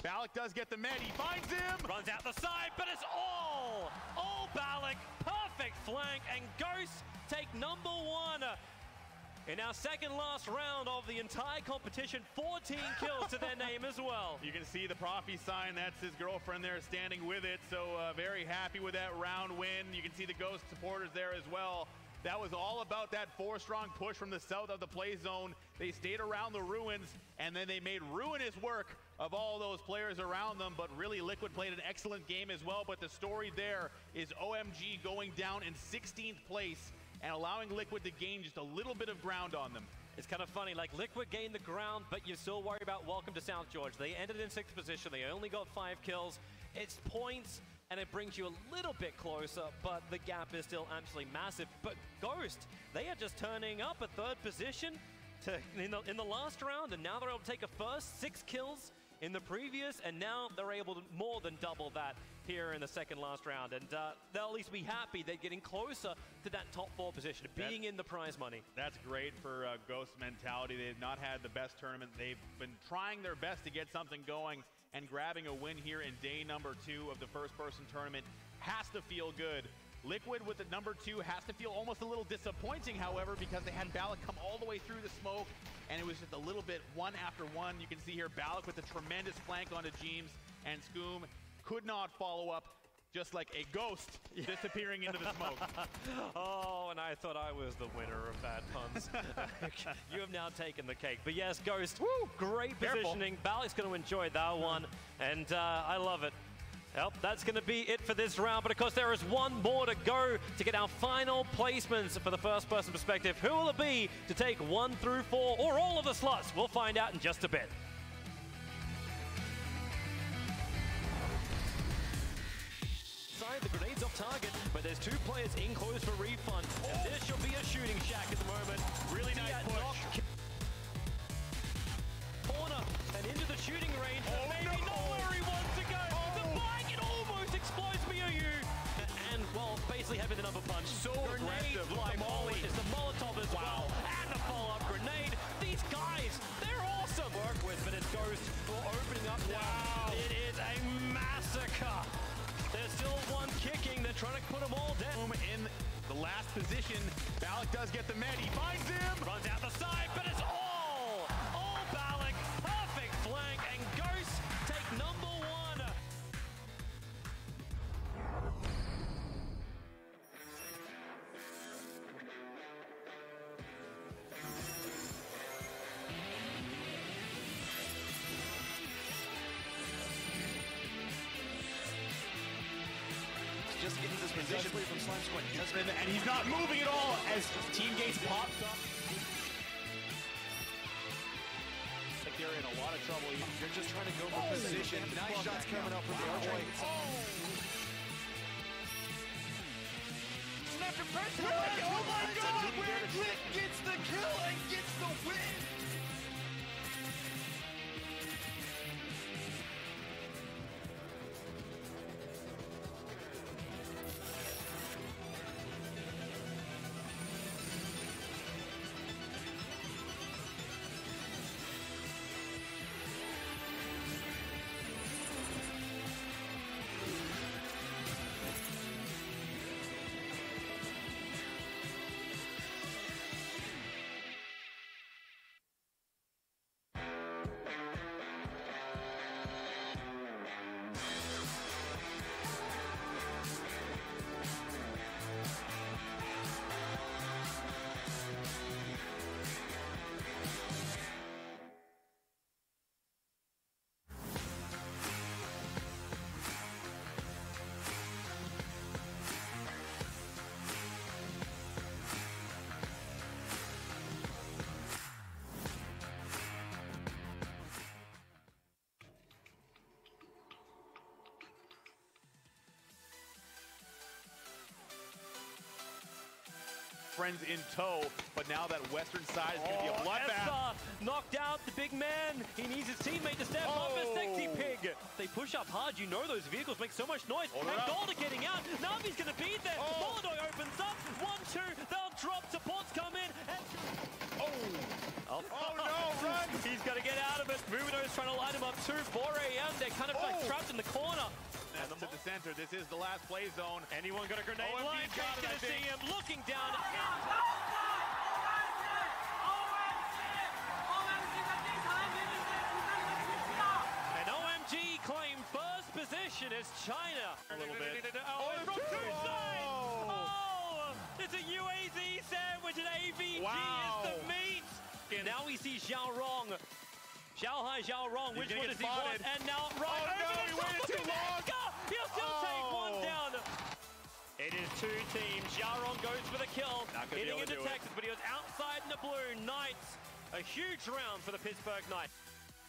Balak does get the med, he finds him! Runs out the side, but it's all Balak. Perfect flank, and Ghost take number one. In our second last round of the entire competition, 14 kills to their name as well. You can see the Profi sign, that's his girlfriend there standing with it, so very happy with that round win. You can see the Ghost supporters there as well. That was all about that 4-strong push from the south of the play zone. They stayed around the ruins, and then they made ruinous work of all those players around them, but really Liquid played an excellent game as well. But the story there is OMG going down in 16th place and allowing Liquid to gain just a little bit of ground on them. It's kind of funny, like Liquid gained the ground, but you still worry about Welcome to South George. They ended in 6th position, they only got 5 kills. It's points, and it brings you a little bit closer, but the gap is still absolutely massive. But Ghost, they are just turning up at 3rd position in the last round, and now they're able to take a first, 6 kills in the previous, and now they're able to more than double that here in the second last round. And they'll at least be happy they're getting closer to that top 4 position, being in the prize money. That's great for Ghost's mentality. They've not had the best tournament. They've been trying their best to get something going, and grabbing a win here in day number 2 of the first-person tournament has to feel good. Liquid with the number 2 has to feel almost a little disappointing, however, because they had Balak come all the way through the smoke, and it was just a little bit one after one. You can see here Balak with a tremendous flank onto Jeems, and Skoom could not follow up, just like a ghost disappearing into the smoke. Oh, and I thought I was the winner of bad puns. You have now taken the cake. But yes, Ghost, woo, great positioning. Balak's going to enjoy that one, and I love it. Well, that's going to be it for this round, but of course there is one more to go to get our final placements for the first-person perspective. Who will it be to take 1 through 4 or all of the slots? We'll find out in just a bit. The grenades off target, but there's 2 players in close for refund. And this should be a shooting shack at the moment. Really nice push. Corner and into the shooting range. Maybe not where he wants to go. The bike, it almost explodes BOU. And, well, basically having the number punch. So aggressive. Fly molly. It's the Molotov as well. And the follow-up grenade. These guys, they're awesome. Work with, but it goes for opening up now. Wow. It is a massacre. There's still one kicking. They're trying to put them all down. In the last position, Balak does get the med. He finds him. Runs out the side, but it's all Balak. Perfect flank, and Ghost take number 1. Just getting this position from Slime Squad. And he's not moving at all as Team Gates pops up. Like they're in a lot of trouble. They're just trying to go for position. Nice shots coming up from the Archway. Snap and press. Oh my God! Where Click gets the kill and gets the win. friends in tow, but now that western side is going to be a bloodbath. Knocked out the big man. He needs his teammate to step up as Sexy Pig. They push up hard. You know those vehicles make so much noise. And Golda getting out. Navi's going to be there. Molodoi opens up. 1-2. They'll drop. Supports come in. And Oh no, run! He's got to get out of it. Mumino's trying to line him up too. 4 AM, they're kind of like trapped in the corner. And to the center, this is the last play zone. Anyone got a grenade? OMG Live got it, gonna I think. see him looking down. And OMG claim first position as China. A little bit. From two sides. Oh, it's a UAZ sandwich and AVG is the meat. And now we see Xiao Rong. Xiao Rong, which one does he want? And now right over the top, look at that. He'll still take one down. It is 2 teams. Xiao Rong goes for the kill. Hitting into Texas, but he was outside in the blue. Knights, a huge round for the Pittsburgh Knights.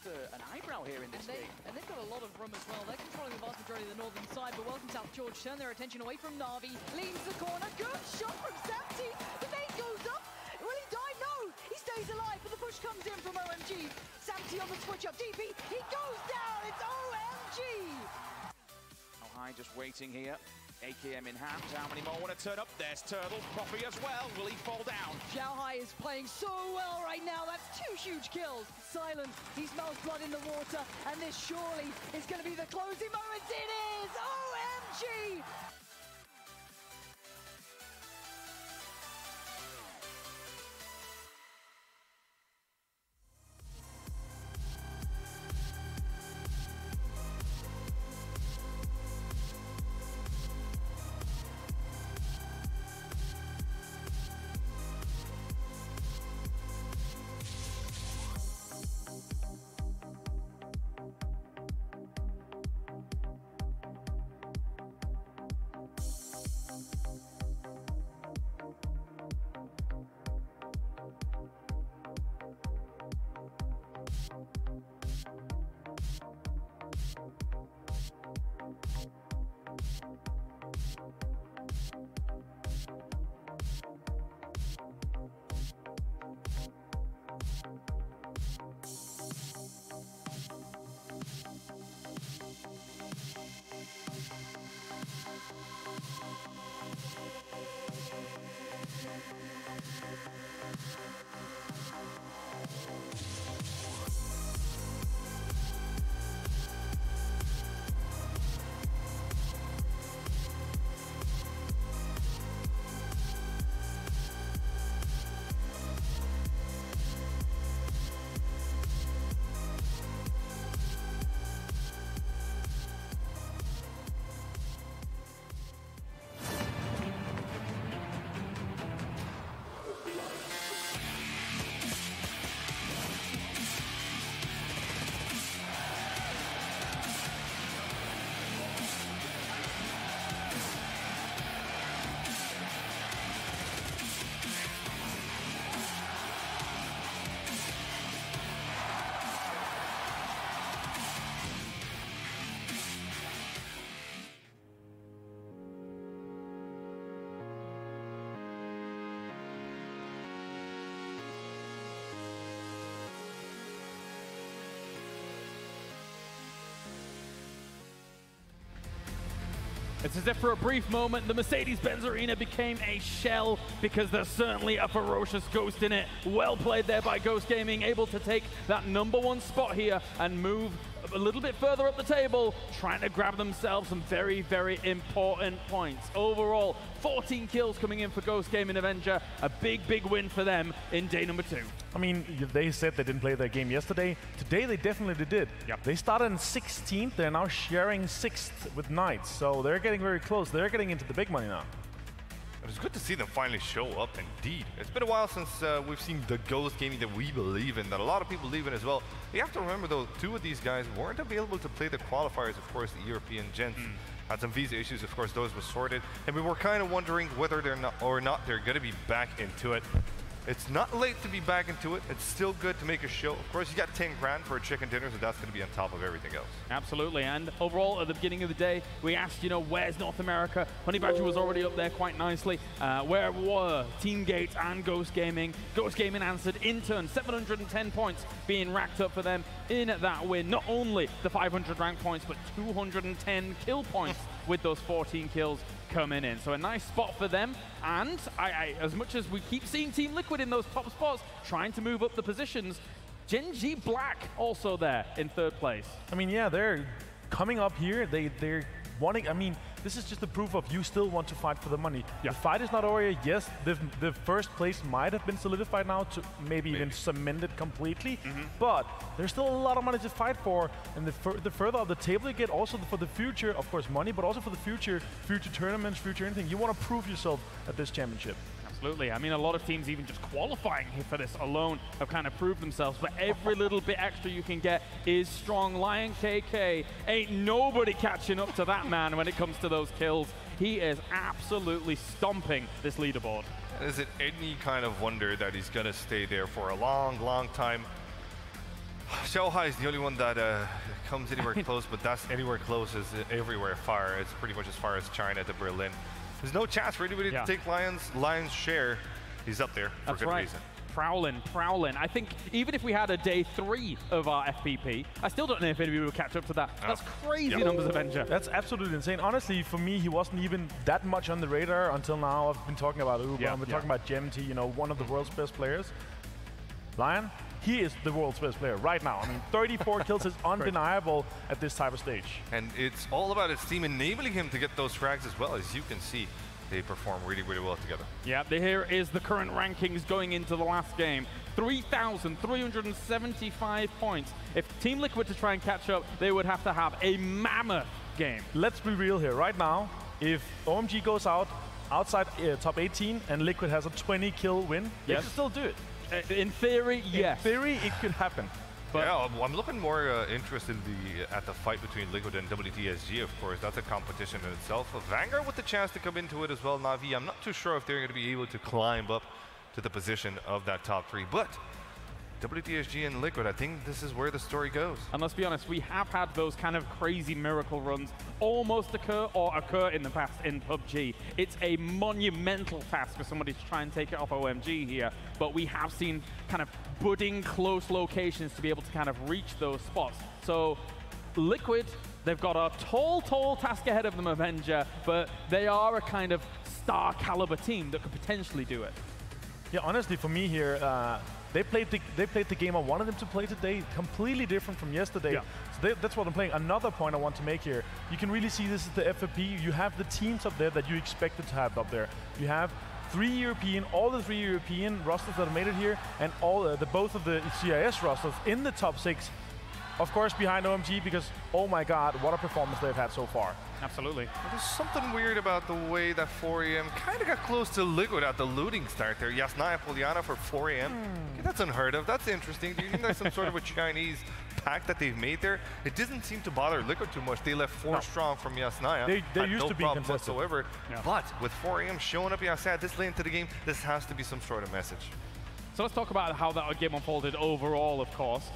An eyebrow here in this league. And they've got a lot of room as well. They're controlling the vast majority of the northern side, but Welcome South George turn their attention away from Na'Vi. Leans the corner. Good shot from Samti. The nade goes up. Will he die? No. He stays alive, but the push comes in from OMG. Samti on the switch up. DP. He goes down. It's OMG. Oh, High just waiting here. AKM in hand. How many more want to turn up? There's Turtle. Poppy as well. Will he fall down? Xiaohai is playing so well right now. That's 2 huge kills. Silent. He smells blood in the water. And this surely is going to be the closing moment. It is! OMG! It's as if for a brief moment, the Mercedes-Benz Arena became a shell because there's certainly a ferocious Ghost in it. Well played there by Ghost Gaming, able to take that #1 spot here and move a little bit further up the table, trying to grab themselves some very, very important points. Overall, 14 kills coming in for Ghost Gaming Avenger. A big, big win for them in day #2. I mean, they said they didn't play their game yesterday. Today they definitely did. Yep. They started in 16th, they're now sharing 6th with Knights. So they're getting very close. They're getting into the big money now. It was good to see them finally show up, indeed. It's been a while since we've seen the Ghost Gaming that we believe in, that a lot of people believe in as well. You have to remember, though, 2 of these guys weren't available to play the qualifiers, of course, the European gents. Had some visa issues, of course, those were sorted. And we were kind of wondering whether they're not they're going to be back into it. It's not late to be back into it. It's still good to make a show. Of course, you got 10 grand for a chicken dinner, so that's going to be on top of everything else. Absolutely, and overall, at the beginning of the day, we asked, you know, where's North America? Honey Badger was already up there quite nicely. Where were Team Gates and Ghost Gaming? Ghost Gaming answered in turn, 710 points being racked up for them in that win. Not only the 500 rank points, but 210 kill points with those 14 kills coming in. So a nice spot for them, and as much as we keep seeing Team Liquid Liquid in those top spots, trying to move up the positions. Gen G Black also there in 3rd place. I mean, yeah, they're coming up here. They're wanting, I mean, this is just the proof of you still want to fight for the money. Yeah. The fight is not over yet. Yes, the first place might have been solidified now to maybe even cemented completely, but there's still a lot of money to fight for, and the further up the table you get, also for the future, of course, money, but also for the future tournaments, future anything. You want to prove yourself at this championship. Absolutely. I mean, a lot of teams even just qualifying here for this alone have kind of proved themselves, but every little bit extra you can get is strong. Lion KK, ain't nobody catching up to that man when it comes to those kills. He is absolutely stomping this leaderboard. Is it any kind of wonder that he's going to stay there for a long, long time? Xiaohai is the only one that comes anywhere close, but that's anywhere close is everywhere far. It's pretty much as far as China to Berlin. There's no chance for anybody to take Lion's share. He's up there for good reason. Prowling. I think even if we had a day 3 of our FPP, I still don't know if anybody will catch up to that. That's crazy numbers, Avenger. That's absolutely insane. Honestly, for me, he wasn't even that much on the radar until now. I've been talking about Uber, I've been talking about GMT, you know, one of the world's best players. Lion, he is the world's best player right now. I mean, 34 kills is undeniable at this type of stage. And it's all about his team enabling him to get those frags as well. As you can see, they perform really, really well together. Yeah, here is the current rankings going into the last game. 3,375 points. If Team Liquid to try and catch up, they would have to have a mammoth game. Let's be real here. Right now, if OMG goes outside top 18 and Liquid has a 20-kill win, they can still do it. In theory, yes. In theory, it could happen. But yeah, I'm looking more interested at the fight between Liquid and WTSG, of course. That's a competition in itself. Vanguard with the chance to come into it as well, Na'Vi. I'm not too sure if they're going to be able to climb up to the position of that top 3, but WTSG and Liquid, I think this is where the story goes. And let's be honest, we have had those kind of crazy miracle runs almost occur in the past in PUBG. It's a monumental task for somebody to try and take it off OMG here, but we have seen kind of budding close locations to be able to kind of reach those spots. So Liquid, they've got a tall task ahead of them, Avenger, but they are a kind of star caliber team that could potentially do it. Yeah, honestly, for me here, they played the game I wanted them to play today, completely different from yesterday. So that's what I'm playing. Another point I want to make here, you can really see this is the FFP. You have the teams up there that you expected to have up there. You have all the three European rosters that have made it here, and both of the CIS rosters in the top 6. Of course, behind OMG, because, oh my god, what a performance they've had so far. Absolutely. Well, there's something weird about the way that 4AM kind of got close to Liquid at the looting start there. Yasnaya Poliana for 4AM. Okay, that's unheard of. That's interesting. Do you think that's some sort of a Chinese pact that they've made there? It doesn't seem to bother Liquid too much. They left 4 strong from Yasnaya. They used to be problem contested whatsoever. But with 4AM showing up Yasnaya this late into the game, this has to be some sort of message. So let's talk about how that game unfolded overall, of course.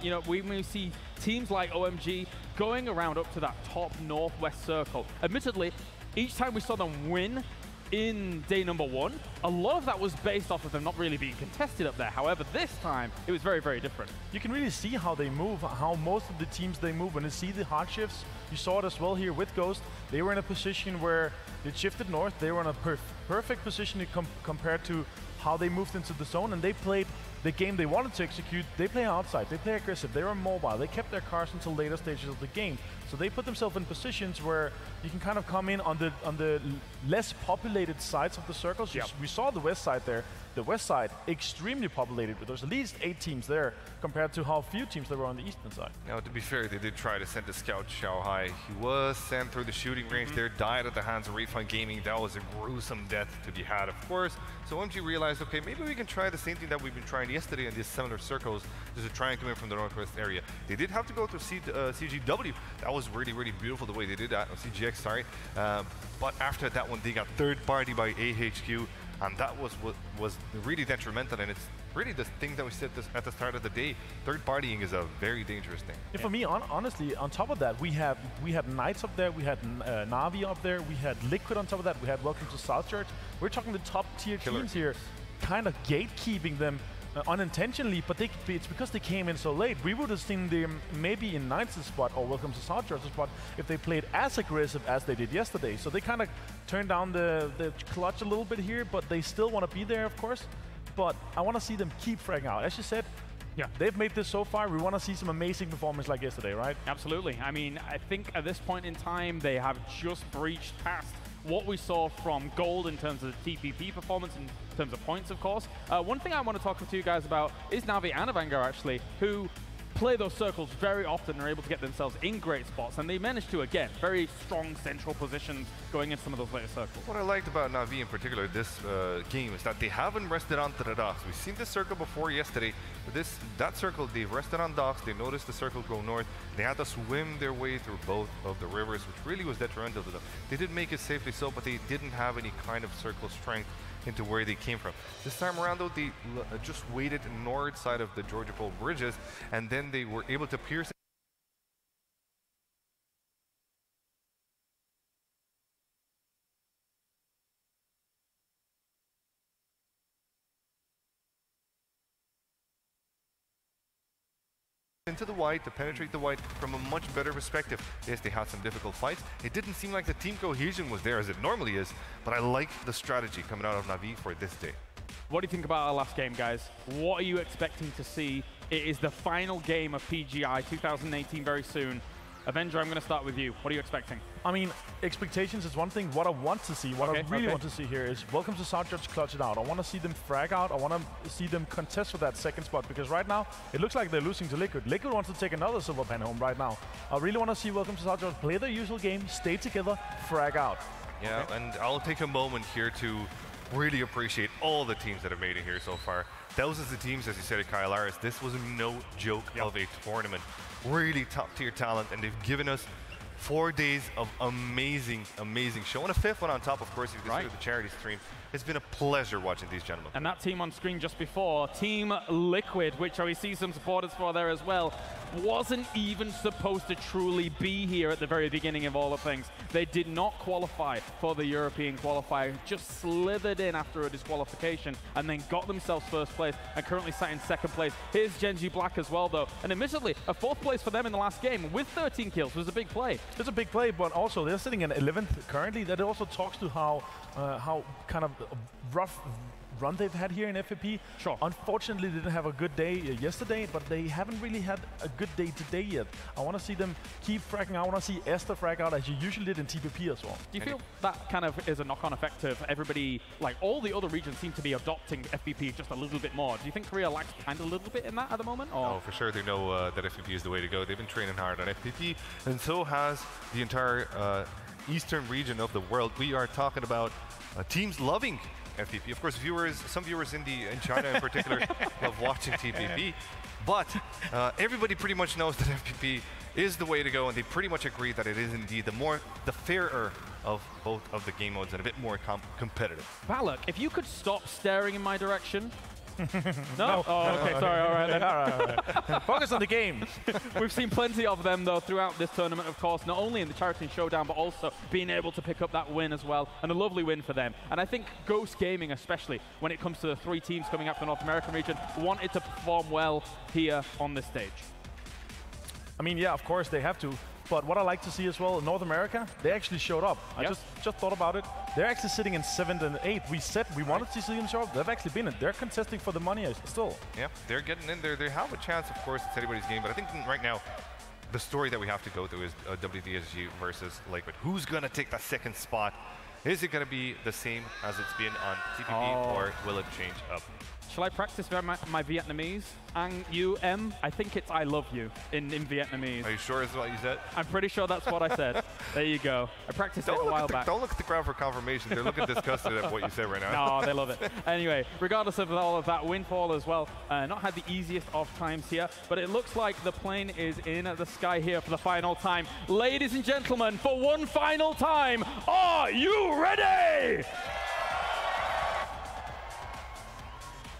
You know, we see teams like OMG going around up to that top northwest circle. Admittedly, each time we saw them win in day number 1, a lot of that was based off of them not really being contested up there. However, this time, it was very, very different. You can really see how they move, how most of the teams they move. When you see the hard shifts, you saw it as well here with Ghost. They were in a position where it shifted north. They were in a perfect position compared to how they moved into the zone, and they played the game they wanted to execute. They play outside, they play aggressive, they were mobile, they kept their cars until later stages of the game. So they put themselves in positions where you can kind of come in on the less populated sides of the circles. We saw the west side there. The west side, extremely populated, but there's at least 8 teams there compared to how few teams there were on the eastern side. Now, to be fair, they did try to send the scout Xiaohai. He was sent through the shooting range there, died at the hands of Refund Gaming. That was a gruesome death to be had, of course. So OMG realized, okay, maybe we can try the same thing that we've been trying yesterday in these similar circles, just to try and come in from the northwest area. They did have to go through CGW. That was really, really beautiful the way they did that. Oh, CGX, sorry. But after that one, they got third party by AHQ. And that was what was really detrimental, and it's really the thing that we said at the start of the day. Third partying is a very dangerous thing. Yeah, for me, honestly, on top of that, we had Knights up there, we had Na'Vi up there, we had Liquid on top of that, we had Welcome to South Church. We're talking the top tier teams here, kind of gatekeeping them unintentionally, but it's because they came in so late. We would have seen them maybe in Knights' spot or Welcome to South Church's spot if they played as aggressive as they did yesterday. So they kind of turned down the clutch a little bit here, but they still want to be there, of course. but I want to see them keep fragging out. As you said, yeah, they've made this so far. We want to see some amazing performance like yesterday, right? Absolutely. I mean, I think at this point in time, they have just breached past what we saw from Gold in terms of the TPP performance, in terms of points, of course. One thing I want to talk to you guys about is Na'Vi and Vanguard, actually, who play those circles very often and are able to get themselves in great spots, and they managed to, again, very strong central positions going into some of those later circles. What I liked about Na'Vi in particular this game is that they haven't rested onto the docks. We've seen this circle before yesterday, but that circle, they've rested on docks, they noticed the circle go north, they had to swim their way through both of the rivers, which really was detrimental to them. They did make it safely so, but they didn't have any kind of circle strength into where they came from. This time around though, they just waited north side of the Georgia Pole bridges, and then they were able to pierce into the white, to penetrate the white from a much better perspective. Yes, they had some difficult fights. It didn't seem like the team cohesion was there as it normally is, but I like the strategy coming out of Na'Vi for this day. What do you think about our last game, guys? What are you expecting to see? It is the final game of PGI 2018 very soon. Avenger, I'm going to start with you. What are you expecting? I mean, expectations is one thing. What I want to see, what I really want to see here is Welcome to South Judge clutch it out. I want to see them frag out. I want to see them contest for that second spot, because right now, it looks like they're losing to Liquid. Liquid wants to take another silver pen home right now. I really want to see Welcome to South Judge play their usual game, stay together, frag out. Yeah, and I'll take a moment here to really appreciate all the teams that have made it here so far. Thousands of teams, as you said at Kyle Harris. This was no joke of a tournament. Really top-tier talent, and they've given us 4 days of amazing, amazing show. And a fifth one on top, of course, if you consider the charity stream. It's been a pleasure watching these gentlemen. And that team on screen just before, Team Liquid, which we see some supporters for there as well, wasn't even supposed to truly be here at the very beginning of all of things. They did not qualify for the European qualifier, just slithered in after a disqualification and then got themselves first place and currently sat in second place. Here's Genji Black as well, though. And admittedly, a fourth place for them in the last game with 13 kills was a big play. It's a big play, but also they're sitting in 11th currently. That also talks to how kind of rough run they've had here in FVP. Sure. Unfortunately, they didn't have a good day yesterday, but they haven't really had a good day today yet. I want to see them keep fragging out. I want to see Esther frag out as you usually did in TPP as well. Do you feel that kind of is a knock-on effect of everybody, like all the other regions seem to be adopting FVP just a little bit more? Do you think Korea lacks kind of a little bit in that at the moment? Or? Oh, for sure. They know that FVP is the way to go. They've been training hard on FVP, and so has the entire eastern region of the world. We are talking about teams loving FVP. Of course, some viewers in China in particular love watching TPP, but everybody pretty much knows that FVP is the way to go, and they pretty much agree that it is indeed the fairer of both of the game modes and a bit more competitive. Valak, if you could stop staring in my direction. No? Oh, okay, sorry, all right then. All right. Focus on the game. We've seen plenty of them, though, throughout this tournament, of course, not only in the Charity Showdown, but also being able to pick up that win as well, and a lovely win for them. And I think Ghost Gaming, especially, when it comes to the three teams coming up from the North American region, wanted to perform well here on this stage. I mean, yeah, of course, they have to. But what I like to see as well, in North America, they actually showed up. I just thought about it. They're actually sitting in 7th and 8th. We said we wanted to see them show up. They've actually been in. They're contesting for the money still. Yeah, they're getting in there. They have a chance, of course, it's anybody's game. But I think right now, the story that we have to go through is WDSG versus Liquid. Who's going to take that second spot? Is it going to be the same as it's been on TPP, or will it change up? Shall I practice my Vietnamese? Ang you em? I think it's I love you in Vietnamese. Are you sure it's what you said? I'm pretty sure that's what I said. There you go. I practiced it a while back. Don't look at the crowd for confirmation. They're looking disgusted at what you said right now. No, they love it. Anyway, regardless of all of that, Windfall as well, not had the easiest of times here, but it looks like the plane is in the sky here for the final time. Ladies and gentlemen, for one final time, are you ready?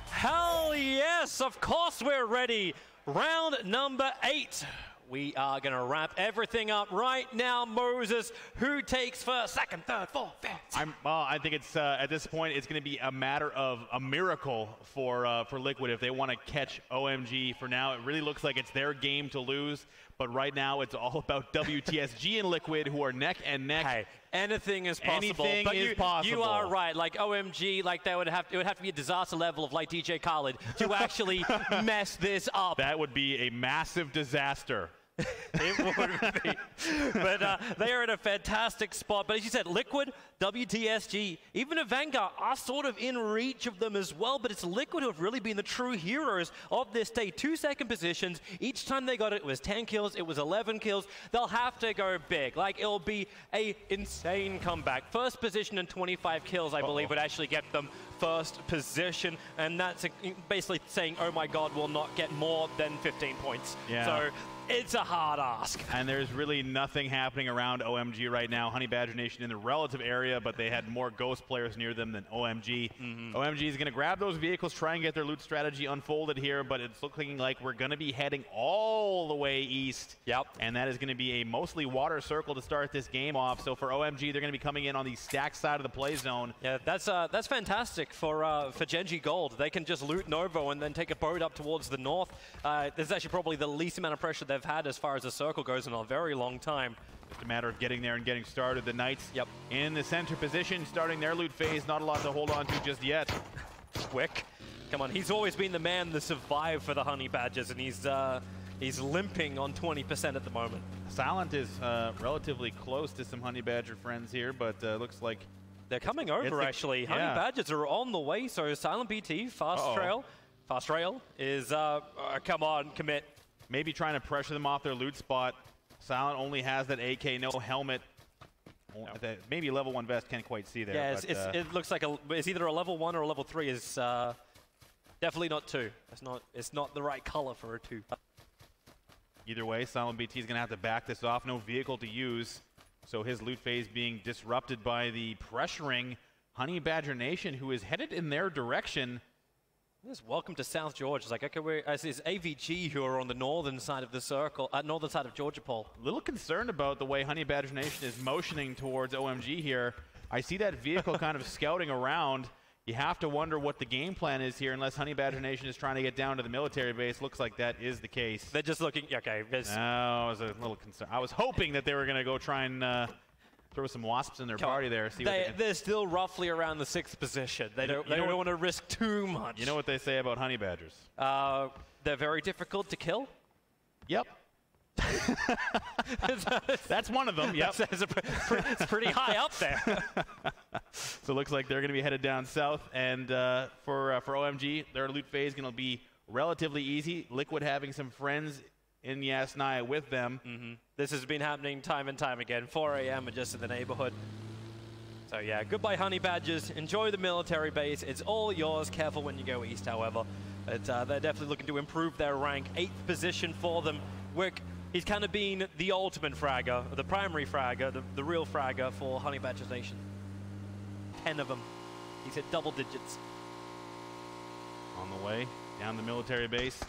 Hell yes, of course we're ready. Round number 8. We are going to wrap everything up right now. Moses, who takes first, second, third, fourth, fifth? I think it's at this point it's going to be a matter of a miracle for Liquid if they want to catch OMG. For now, it really looks like it's their game to lose. But right now, it's all about WTSG and Liquid, who are neck and neck. Hey, anything is possible. Anything but is possible. You are right. Like OMG, like it would have to be a disaster level of like DJ Khaled to actually mess this up. That would be a massive disaster. It would be. But they are in a fantastic spot. But as you said, Liquid, WTSG, even a Vanguard are sort of in reach of them as well. But it's Liquid who have really been the true heroes of this day. 2-second positions. Each time they got it, it was 10 kills. It was 11 kills. They'll have to go big. Like, it'll be a insane comeback. First position and 25 kills, I believe, would actually get them first position. And that's basically saying, oh my God, we'll not get more than 15 points. Yeah. So it's a hard ask. And there's really nothing happening around OMG right now. Honey Badger Nation in the relative area, but they had more Ghost players near them than OMG. OMG is going to grab those vehicles, try and get their loot strategy unfolded here, but it's looking like we're going to be heading all the way east. Yep. And that is going to be a mostly water circle to start this game off. So for OMG, they're going to be coming in on the stack side of the play zone. Yeah, that's fantastic for Genji Gold. They can just loot Novo and then take a boat up towards the north. This is actually probably the least amount of pressure they've had as far as the circle goes in a very long time. Just a matter of getting there and getting started. The Knights in the center position, starting their loot phase. Not a lot to hold on to just yet. Quick. Come on, he's always been the man to survive for the Honey Badgers, and he's limping on 20% at the moment. Silent is relatively close to some Honey Badger friends here, but looks like they're coming over, actually. Honey Badgers are on the way, so Silent BT, Fast Rail is, come on, commit. Maybe trying to pressure them off their loot spot. Silent only has that AK, no helmet. Maybe a level 1 vest, can't quite see there. Yeah, but, it looks like it's either a level 1 or a level 3. Is definitely not 2. It's not the right color for a 2. Either way, Silent BT is going to have to back this off. No vehicle to use. So his loot phase being disrupted by the pressuring Honey Badger Nation, who is headed in their direction. Yes, welcome to South Georgia. It's like, okay, it's AVG who are on the northern side of the circle, northern side of Georgia Pole. A little concerned about the way Honey Badger Nation is motioning towards OMG here. I see that vehicle kind of scouting around. You have to wonder what the game plan is here, unless Honey Badger Nation is trying to get down to the military base. Looks like that is the case. They're just looking, okay. No, I was a little concerned. I was hoping that they were going to go try and throw some wasps in their party there. See they're still roughly around the 6th position. They don't want to risk too much. You know what they say about honey badgers? They're very difficult to kill. Yep. That's one of them. Yep. It's pretty high up there. So it looks like they're going to be headed down south, and for OMG, their loot phase is going to be relatively easy. Liquid having some friends in Yasnaya with them. This has been happening time and time again. 4 a.m. and just in the neighborhood. So yeah, goodbye Honey Badgers. Enjoy the military base. It's all yours. Careful when you go east, however. But they're definitely looking to improve their rank. 8th position for them. Wick, he's kind of been the ultimate fragger, the primary fragger, the real fragger for Honey Badger Nation. 10 of them. He's hit double digits. On the way down the military base.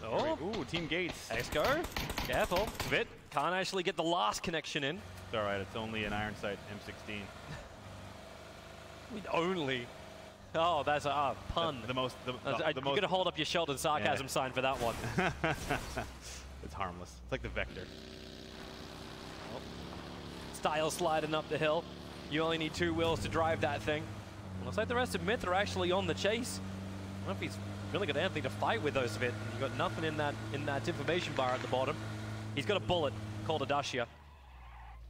Oh, ooh, Team Gates. X-Go. Careful. Vit can't actually get the last connection in. It's all right. It's only an iron sight M16. Only. Oh, that's a pun. The most. You're going to hold up your Sheldon sarcasm sign for that one. It's harmless. It's like the Vector. Oh. Style sliding up the hill. You only need 2 wheels to drive that thing. Looks like the rest of Myth are actually on the chase. I don't know if he's really got anything to fight with those of it. You've got nothing in that information bar at the bottom. He's got a bullet called a Dacia.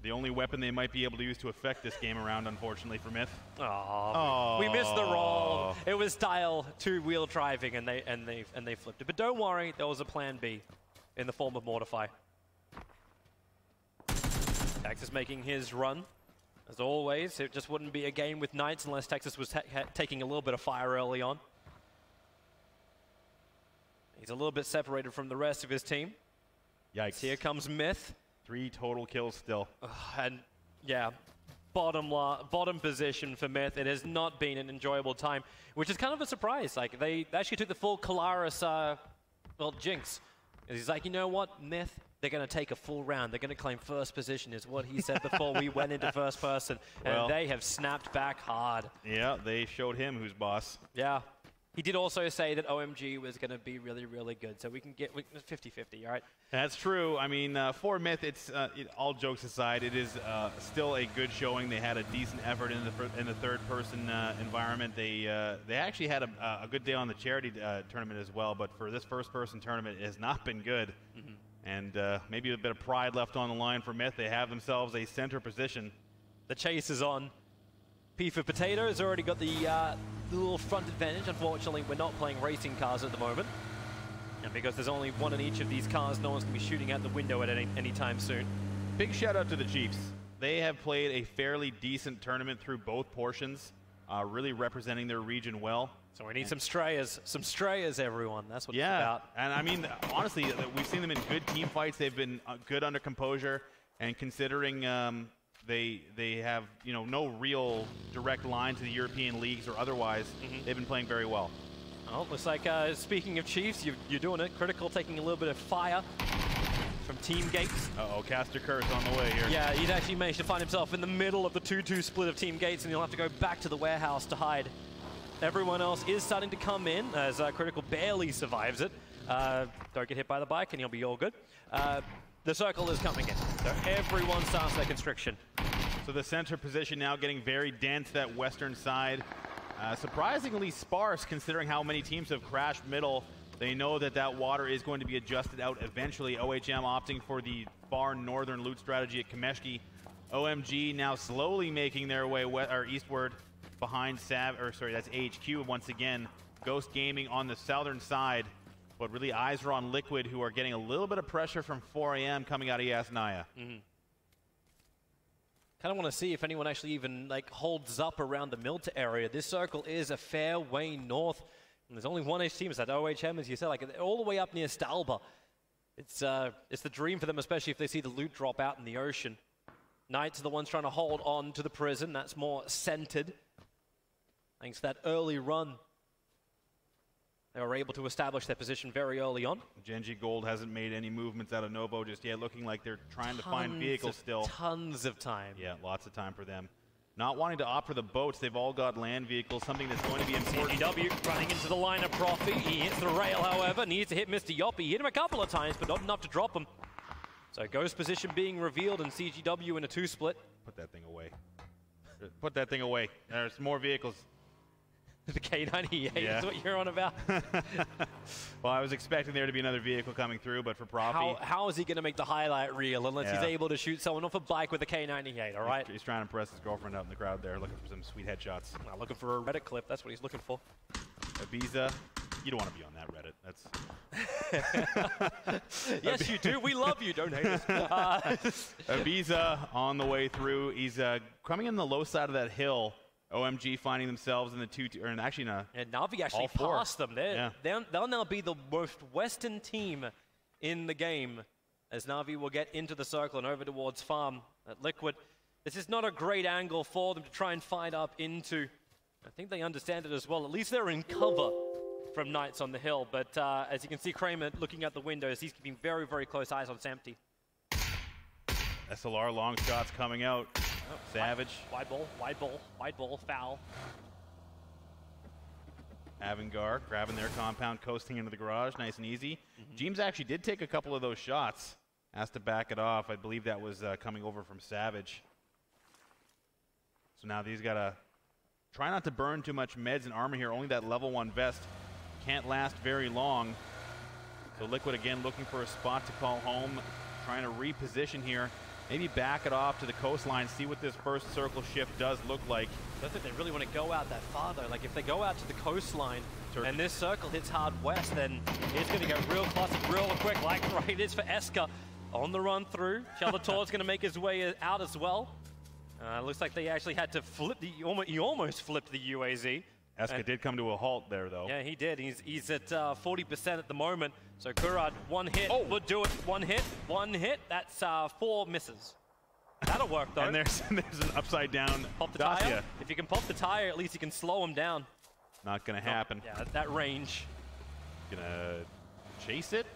The only weapon they might be able to use to affect this game around, unfortunately, for Myth. Oh, we missed the roll. It was style 2-wheel driving, and they flipped it. But don't worry, there was a plan B in the form of Mortify. Texas making his run. As always, it just wouldn't be a game with Knights unless Texas was taking a little bit of fire early on. He's a little bit separated from the rest of his team. Yikes. Here comes Myth. 3 total kills still. And yeah, bottom position for Myth. It has not been an enjoyable time, which is kind of a surprise. Like, they actually took the full Kalaris, jinx. He's like, you know what, Myth, they're going to take a full round. They're going to claim first position, is what he said before we went into first person. And they have snapped back hard. Yeah, they showed him who's boss. Yeah. He did also say that OMG was going to be really, really good, so we can get 50-50, all right? That's true. I mean, for Myth, it's all jokes aside, it is still a good showing. They had a decent effort in the third-person environment. They actually had a good day on the charity tournament as well, but for this first-person tournament, it has not been good. And maybe a bit of pride left on the line for Myth. They have themselves a center position. The chase is on. P for Potato has already got the little front advantage. Unfortunately, we're not playing racing cars at the moment. And because there's only one in each of these cars, no one's going to be shooting out the window at any time soon. Big shout out to the Chiefs. They have played a fairly decent tournament through both portions, really representing their region well. So we need some strayers, everyone. That's what it's about. And I mean, honestly, we've seen them in good team fights. They've been good under composure, and considering they have no real direct line to the European leagues or otherwise, they've been playing very well. Well, looks like speaking of Chiefs, you're doing it. Critical taking a little bit of fire from Team Gates. Uh-oh, Caster Curse on the way here. Yeah, he'd actually managed to find himself in the middle of the 2-2 split of Team Gates, and he'll have to go back to the warehouse to hide. Everyone else is starting to come in as Critical barely survives it. Don't get hit by the bike and he'll be all good. The circle is coming in, so everyone starts their constriction. So the center position now getting very dense, that western side. Surprisingly sparse considering how many teams have crashed middle. They know that water is going to be adjusted out eventually. OHM opting for the far northern loot strategy at Kameshki. OMG now slowly making their way eastward behind that's HQ once again. Ghost Gaming on the southern side, but really eyes are on Liquid, who are getting a little bit of pressure from 4AM coming out of Yasnaya. Kind of want to see if anyone actually even holds up around the Milta area. This circle is a fair way north, and there's only one team. It's that OHM, as you said, all the way up near Stalba. It's the dream for them, especially if they see the loot drop out in the ocean. Knights are the ones trying to hold on to the prison. That's more centered. Thanks to that early run, they were able to establish their position very early on. Genji Gold hasn't made any movements out of Novo just yet, looking like they're trying to find vehicles still. Tons of time. Yeah, lots of time for them. Not wanting to opt for the boats, they've all got land vehicles, something that's going to be important. CGW running into the line of Profi. He hits the rail, however, needs to hit Mr. Yoppy. He hit him a couple of times, but not enough to drop him. So Ghost position being revealed and CGW in a 2-split. Put that thing away. Put that thing away. There's more vehicles. The K98 is what you're on about. Well, I was expecting there to be another vehicle coming through, but for Profi... How is he going to make the highlight reel unless he's able to shoot someone off a bike with a K98, all right? He's trying to impress his girlfriend out in the crowd there, looking for some sweet headshots. Not looking for a Reddit clip, that's what he's looking for. Ibiza, you don't want to be on that Reddit. That's... Yes, you do. We love you. Don't hate us. Ibiza on the way through. He's coming in the low side of that hill. OMG finding themselves in the and Na'Vi actually passed them. They'll now be the most western team in the game as Na'Vi will get into the circle and over towards farm at Liquid. This is not a great angle for them to try and find up into. I think they understand it as well. At least they're in cover from Knights on the hill. But as you can see, Kramer looking out the windows, he's keeping very, very close eyes on Samty. SLR long shots coming out. Savage. Wide ball, foul. Avangar grabbing their compound, coasting into the garage, nice and easy. Jeems actually did take a couple of those shots. Has to back it off. I believe that was coming over from Savage. So now these got to try not to burn too much meds and armor here. Only that level 1 vest can't last very long. So Liquid again looking for a spot to call home, trying to reposition here. Maybe back it off to the coastline, see what this first circle shift does look like. I don't think they really want to go out that far, though. Like, if they go out to the coastline and this circle hits hard west, then it's going to get real classic real quick, like it is for Eska on the run through. Cheldator's going to make his way out as well. Looks like they actually had to flip he almost flipped the UAZ. Eska did come to a halt there, though. Yeah, he did. He's at 40% at the moment. So Kurad, one hit would do it. One hit. That's 4 misses. That'll work, though. And there's an upside down pop the tire. If you can pop the tire, at least you can slow him down. Not going to happen. Yeah, that range. Gonna chase it.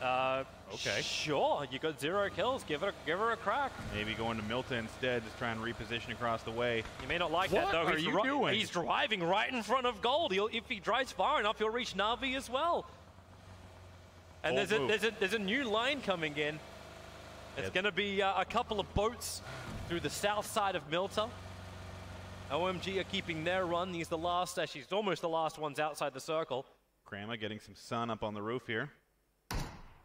Okay. Sure, you got 0 kills. Give her a crack. Maybe going to Milta instead, just try and reposition across the way. You may not like What that, though. are you doing? He's driving right in front of gold. If he drives far enough, he'll reach Na'Vi as well. And there's a new line coming in. It's going to be a couple of boats through the south side of Milta. OMG are keeping their run. He's the last, actually, he's almost the last ones outside the circle. Krama getting some sun up on the roof here.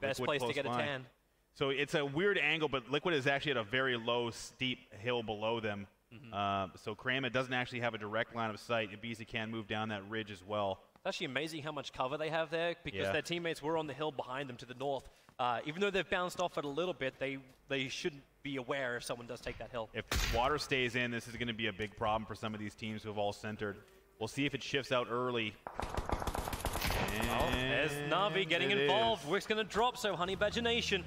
Best Liquid place to get a by. tan. So it's a weird angle, but Liquid is actually at a very low, steep hill below them. So Krama doesn't actually have a direct line of sight. Ibiza can move down that ridge as well. It's actually amazing how much cover they have there, because their teammates were on the hill behind them to the north. Even though they've bounced off it a little bit, they shouldn't be aware if someone does take that hill. If this water stays in, this is going to be a big problem for some of these teams who have all centered. We'll see if it shifts out early. Oh, there's Na'Vi getting involved. Wick's going to drop, so Honey Badger Nation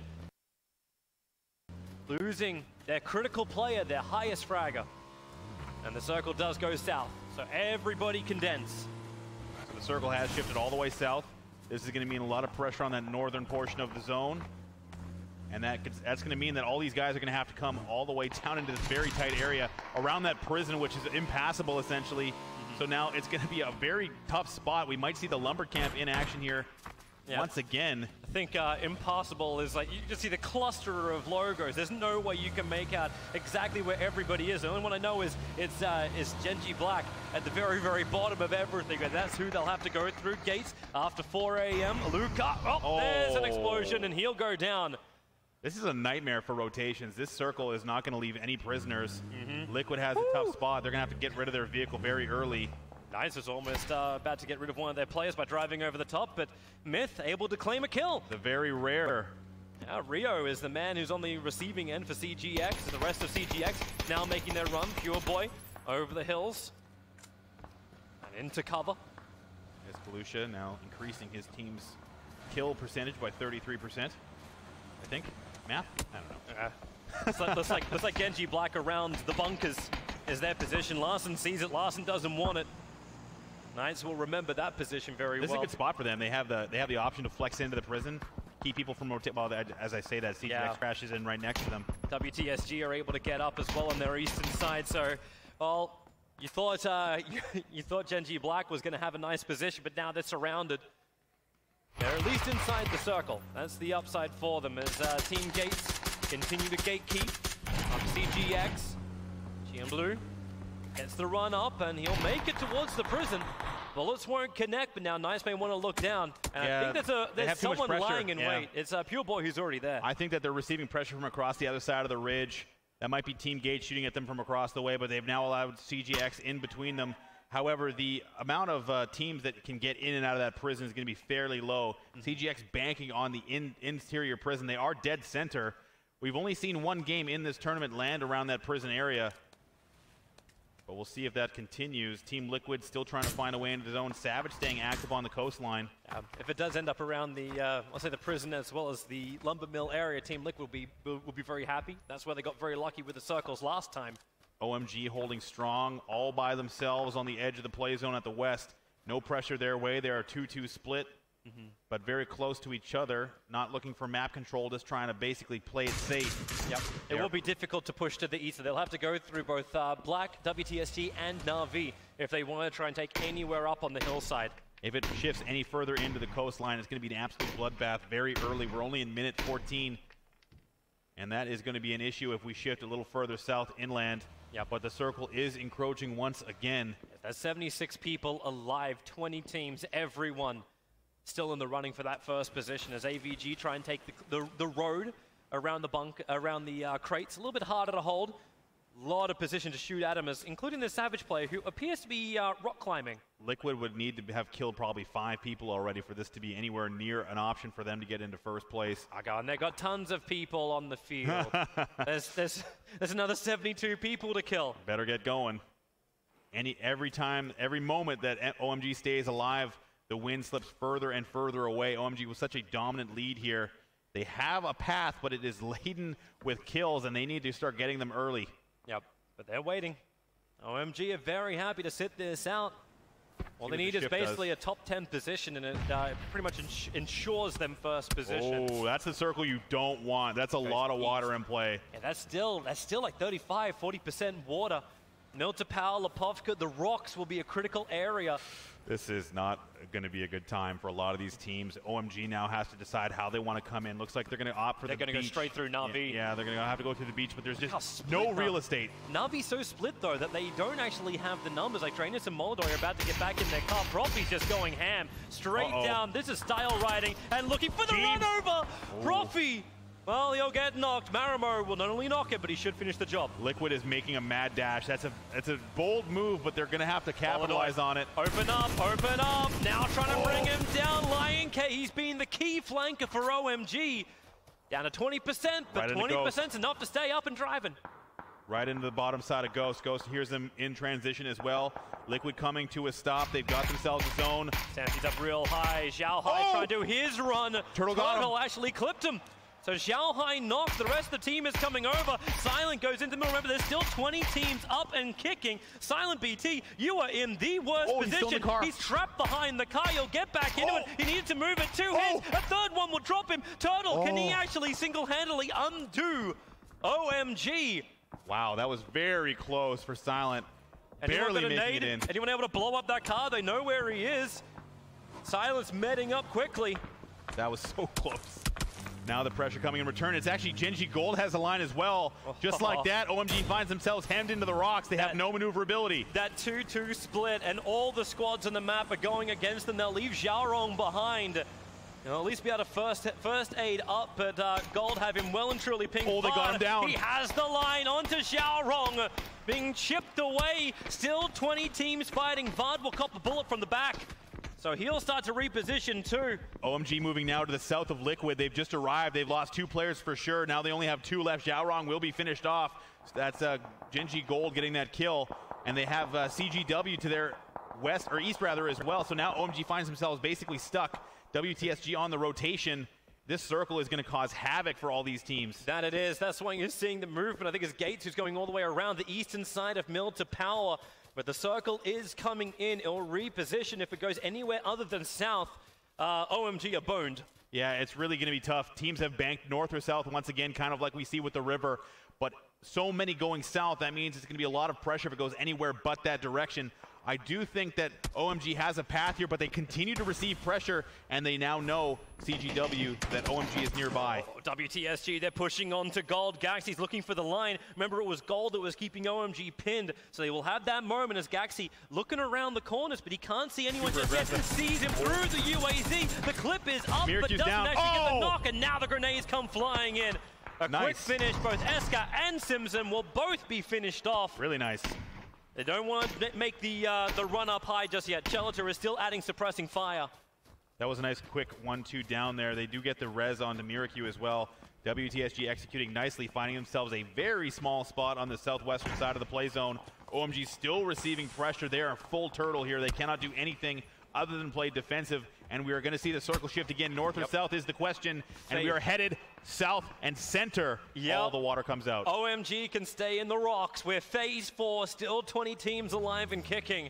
losing their critical player, their highest fragger. And the circle does go south, so everybody condense. So the circle has shifted all the way south. This is going to mean a lot of pressure on that northern portion of the zone. And that's going to mean that all these guys are going to have to come all the way down into this very tight area around that prison, which is impassable, essentially. So now it's going to be a very tough spot. We might see the lumber camp in action here once again. I think impossible is like, you just see the cluster of logos. There's no way you can make out exactly where everybody is. The only one I know is Genji Black at the very, very bottom of everything. And that's who they'll have to go through. Gates after 4 a.m. Luca, there's an explosion and he'll go down. This is a nightmare for rotations. This circle is not going to leave any prisoners. Liquid has a tough spot. They're going to have to get rid of their vehicle very early. Nice is almost about to get rid of one of their players by driving over the top, but Myth able to claim a kill. The very rare. Rio is the man who's on the receiving end for CGX. The rest of CGX now making their run. Pure Boy over the hills and into cover. Escalucia now increasing his team's kill percentage by 33%. I think. Math? I don't know. looks like Genji Black around the bunkers is their position. Larson sees it. Larson doesn't want it. Knights will remember that position very well. This is a good spot for them. They have the option to flex into the prison, keep people from rotating. Well, as I say that, CGX crashes in right next to them. WTSG are able to get up as well on their eastern side. So, well, you thought you thought Genji Black was going to have a nice position, but now they're surrounded. They're at least inside the circle. That's the upside for them as Team Gates continue to gatekeep up CGX. GM Blue gets the run up and he'll make it towards the prison. Bullets won't connect, but now Nice may want to look down. And I think there's someone lying in wait. It's Pure Boy who's already there. I think that they're receiving pressure from across the other side of the ridge. That might be Team Gates shooting at them from across the way, but they've now allowed CGX in between them. However, the amount of teams that can get in and out of that prison is going to be fairly low. CGX banking on the interior prison. They are dead center. We've only seen one game in this tournament land around that prison area. But we'll see if that continues. Team Liquid still trying to find a way into the zone. Savage staying active on the coastline. If it does end up around the, I'll say the prison as well as the lumber mill area, Team Liquid will be very happy. That's where they got very lucky with the circles last time. OMG holding strong all by themselves on the edge of the play zone at the west. No pressure their way. They are 2-2 split, but very close to each other. Not looking for map control, just trying to basically play it safe. Yep. It will be difficult to push to the east. So they'll have to go through both Black, WTSG, and Na'Vi if they want to try and take anywhere up on the hillside. If it shifts any further into the coastline, it's going to be an absolute bloodbath very early. We're only in minute 14. And that is going to be an issue if we shift a little further south inland. But the circle is encroaching once again. There's 76 people alive, 20 teams, everyone still in the running for that first position as AVG try and take the road around the crates. A little bit harder to hold. A lot of position to shoot at him, including the Savage player who appears to be rock climbing. Liquid would need to have killed probably 5 people already for this to be anywhere near an option for them to get into first place. And they got tons of people on the field. there's another 72 people to kill. Better get going. Every moment that OMG stays alive, the win slips further and further away. OMG was such a dominant lead here. They have a path, but it is laden with kills, and they need to start getting them early. Yep, but they're waiting. OMG are very happy to sit this out. All they need is basically a top 10 position, and it pretty much ensures them first position. Oh, that's the circle you don't want. That's a lot of water in play. Yeah, that's still like 35, 40% water. Miltopal, Lepovka, the rocks will be a critical area. This is not going to be a good time for a lot of these teams. OMG now has to decide how they want to come in. Looks like they're going to opt for the beach. They're going to go straight through Na'Vi. Yeah, they're going to have to go through the beach, but there's just no real estate. Na'Vi's so split, though, that they don't actually have the numbers. Like, Drainus and Molodor are about to get back in their car. Profi's just going ham. Straight down. This is style riding and looking for the run over. Profi! Well, he'll get knocked. Marimo will not only knock it, but he should finish the job. Liquid is making a mad dash. That's a bold move, but they're going to have to capitalize on it. Open up, open up. Now trying to bring him down. Lion K, he's been the key flanker for OMG. Down to 20%, but 20% is enough to stay up and driving. Right into the bottom side of Ghost. Ghost hears them in transition as well. Liquid coming to a stop. They've got themselves a zone. Samsy's up real high. Xiao Hai trying to do his run. Turtle actually clipped him. So Xiao Hai knocks, the rest of the team is coming over. Silent goes into the middle. Remember, there's still 20 teams up and kicking. Silent BT, you are in the worst position. He's trapped behind the car. You'll get back into it. He needed to move it 2 hits. A third one will drop him. Turtle, can he actually single-handedly undo OMG? Wow, that was very close for Silent. Barely making it in. Anyone able to blow up that car? They know where he is. Silent's medding up quickly. That was so close. Now the pressure coming in return. It's actually Genji Gold has a line as well. Just like that, OMG finds themselves hemmed into the rocks. They have no maneuverability. That 2-2 split, and all the squads on the map are going against them. They'll leave Xiaorong behind. They'll at least be able to first aid up, but Gold have him well and truly pinged. Oh, they got him down. He has the line onto Xiaorong, being chipped away. Still 20 teams fighting. Vard will cop a bullet from the back. So he'll start to reposition too. OMG moving now to the south of Liquid. They've just arrived. They've lost 2 players for sure. Now they only have 2 left. Xiaorong will be finished off. So that's Genji Gold getting that kill. And they have CGW to their west, or east rather, as well. So now OMG finds themselves basically stuck. WTSG on the rotation. This circle is going to cause havoc for all these teams. That it is. That's why you're seeing the movement. I think it's Gates who's going all the way around the eastern side of Mill to Power. But the circle is coming in. It'll reposition if it goes anywhere other than south. OMG are boned. Yeah, it's really going to be tough. Teams have banked north or south once again, kind of like we see with the river. But so many going south, that means it's going to be a lot of pressure if it goes anywhere but that direction. I do think that OMG has a path here, but they continue to receive pressure, and they now know, CGW, that OMG is nearby. WTSG, they're pushing on to Gold. Gaxy's looking for the line. Remember, it was Gold that was keeping OMG pinned, so they will have that moment as Gaxy looking around the corners, but he can't see anyone just yet. Sees him through the UAZ. The clip is up, but doesn't actually get the knock, and now the grenades come flying in. A quick finish. Both Eska and Simpson will both be finished off. Really nice. They don't want to make the run up high just yet. Chelter is still adding suppressing fire. That was a nice quick 1-2 down there. They do get the res onto Miracu as well. WTSG executing nicely, finding themselves a very small spot on the southwestern side of the play zone. OMG still receiving pressure. They are full turtle here. They cannot do anything other than play defensive, and we are going to see the circle shift again. North or south is the question, and we are headed south and center. All the water comes out. OMG can stay in the rocks. We're phase 4, still 20 teams alive and kicking.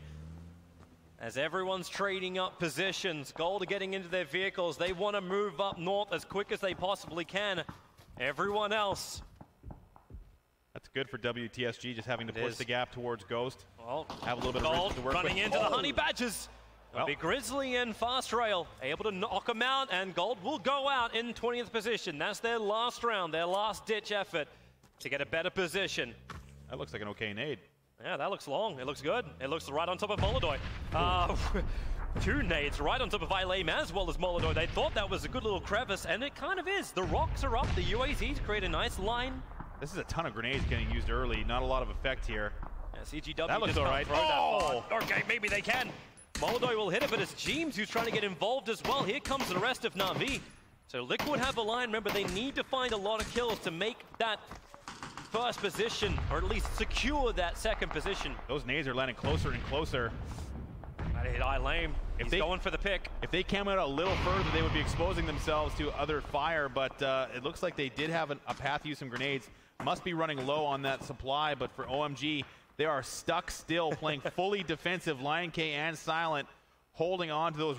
As everyone's trading up positions, Gold are getting into their vehicles. They want to move up north as quick as they possibly can. Everyone else. That's good for WTSG, just having to push the gap towards Ghost. Well, have a little bit Gold of to work running with. into the Honey Badgers. It'll be Grizzly and Fast Rail able to knock them out, and Gold will go out in 20th position. That's their last round, their last-ditch effort to get a better position. That looks like an okay nade. Yeah, that looks long. It looks good. It looks right on top of Molodoy. 2 nades right on top of Ilame as well as Molodoy. They thought that was a good little crevice, and it kind of is. The rocks are up. The UAZs create a nice line. This is a ton of grenades getting used early. Not a lot of effect here. Yeah, CGW that looks just all right. Throw that far. Okay, maybe they can. Molodoy will hit it, but it's Jeems who's trying to get involved as well. Here comes the rest of Na'Vi. So Liquid have a line. Remember, they need to find a lot of kills to make that first position, or at least secure that second position. Those nades are landing closer and closer. That hit Ilame. He's going for the pick. If they came out a little further, they would be exposing themselves to other fire, but it looks like they did have a path to use some grenades. Must be running low on that supply, but for OMG, they are stuck still, playing fully defensive. Lion K and Silent holding on to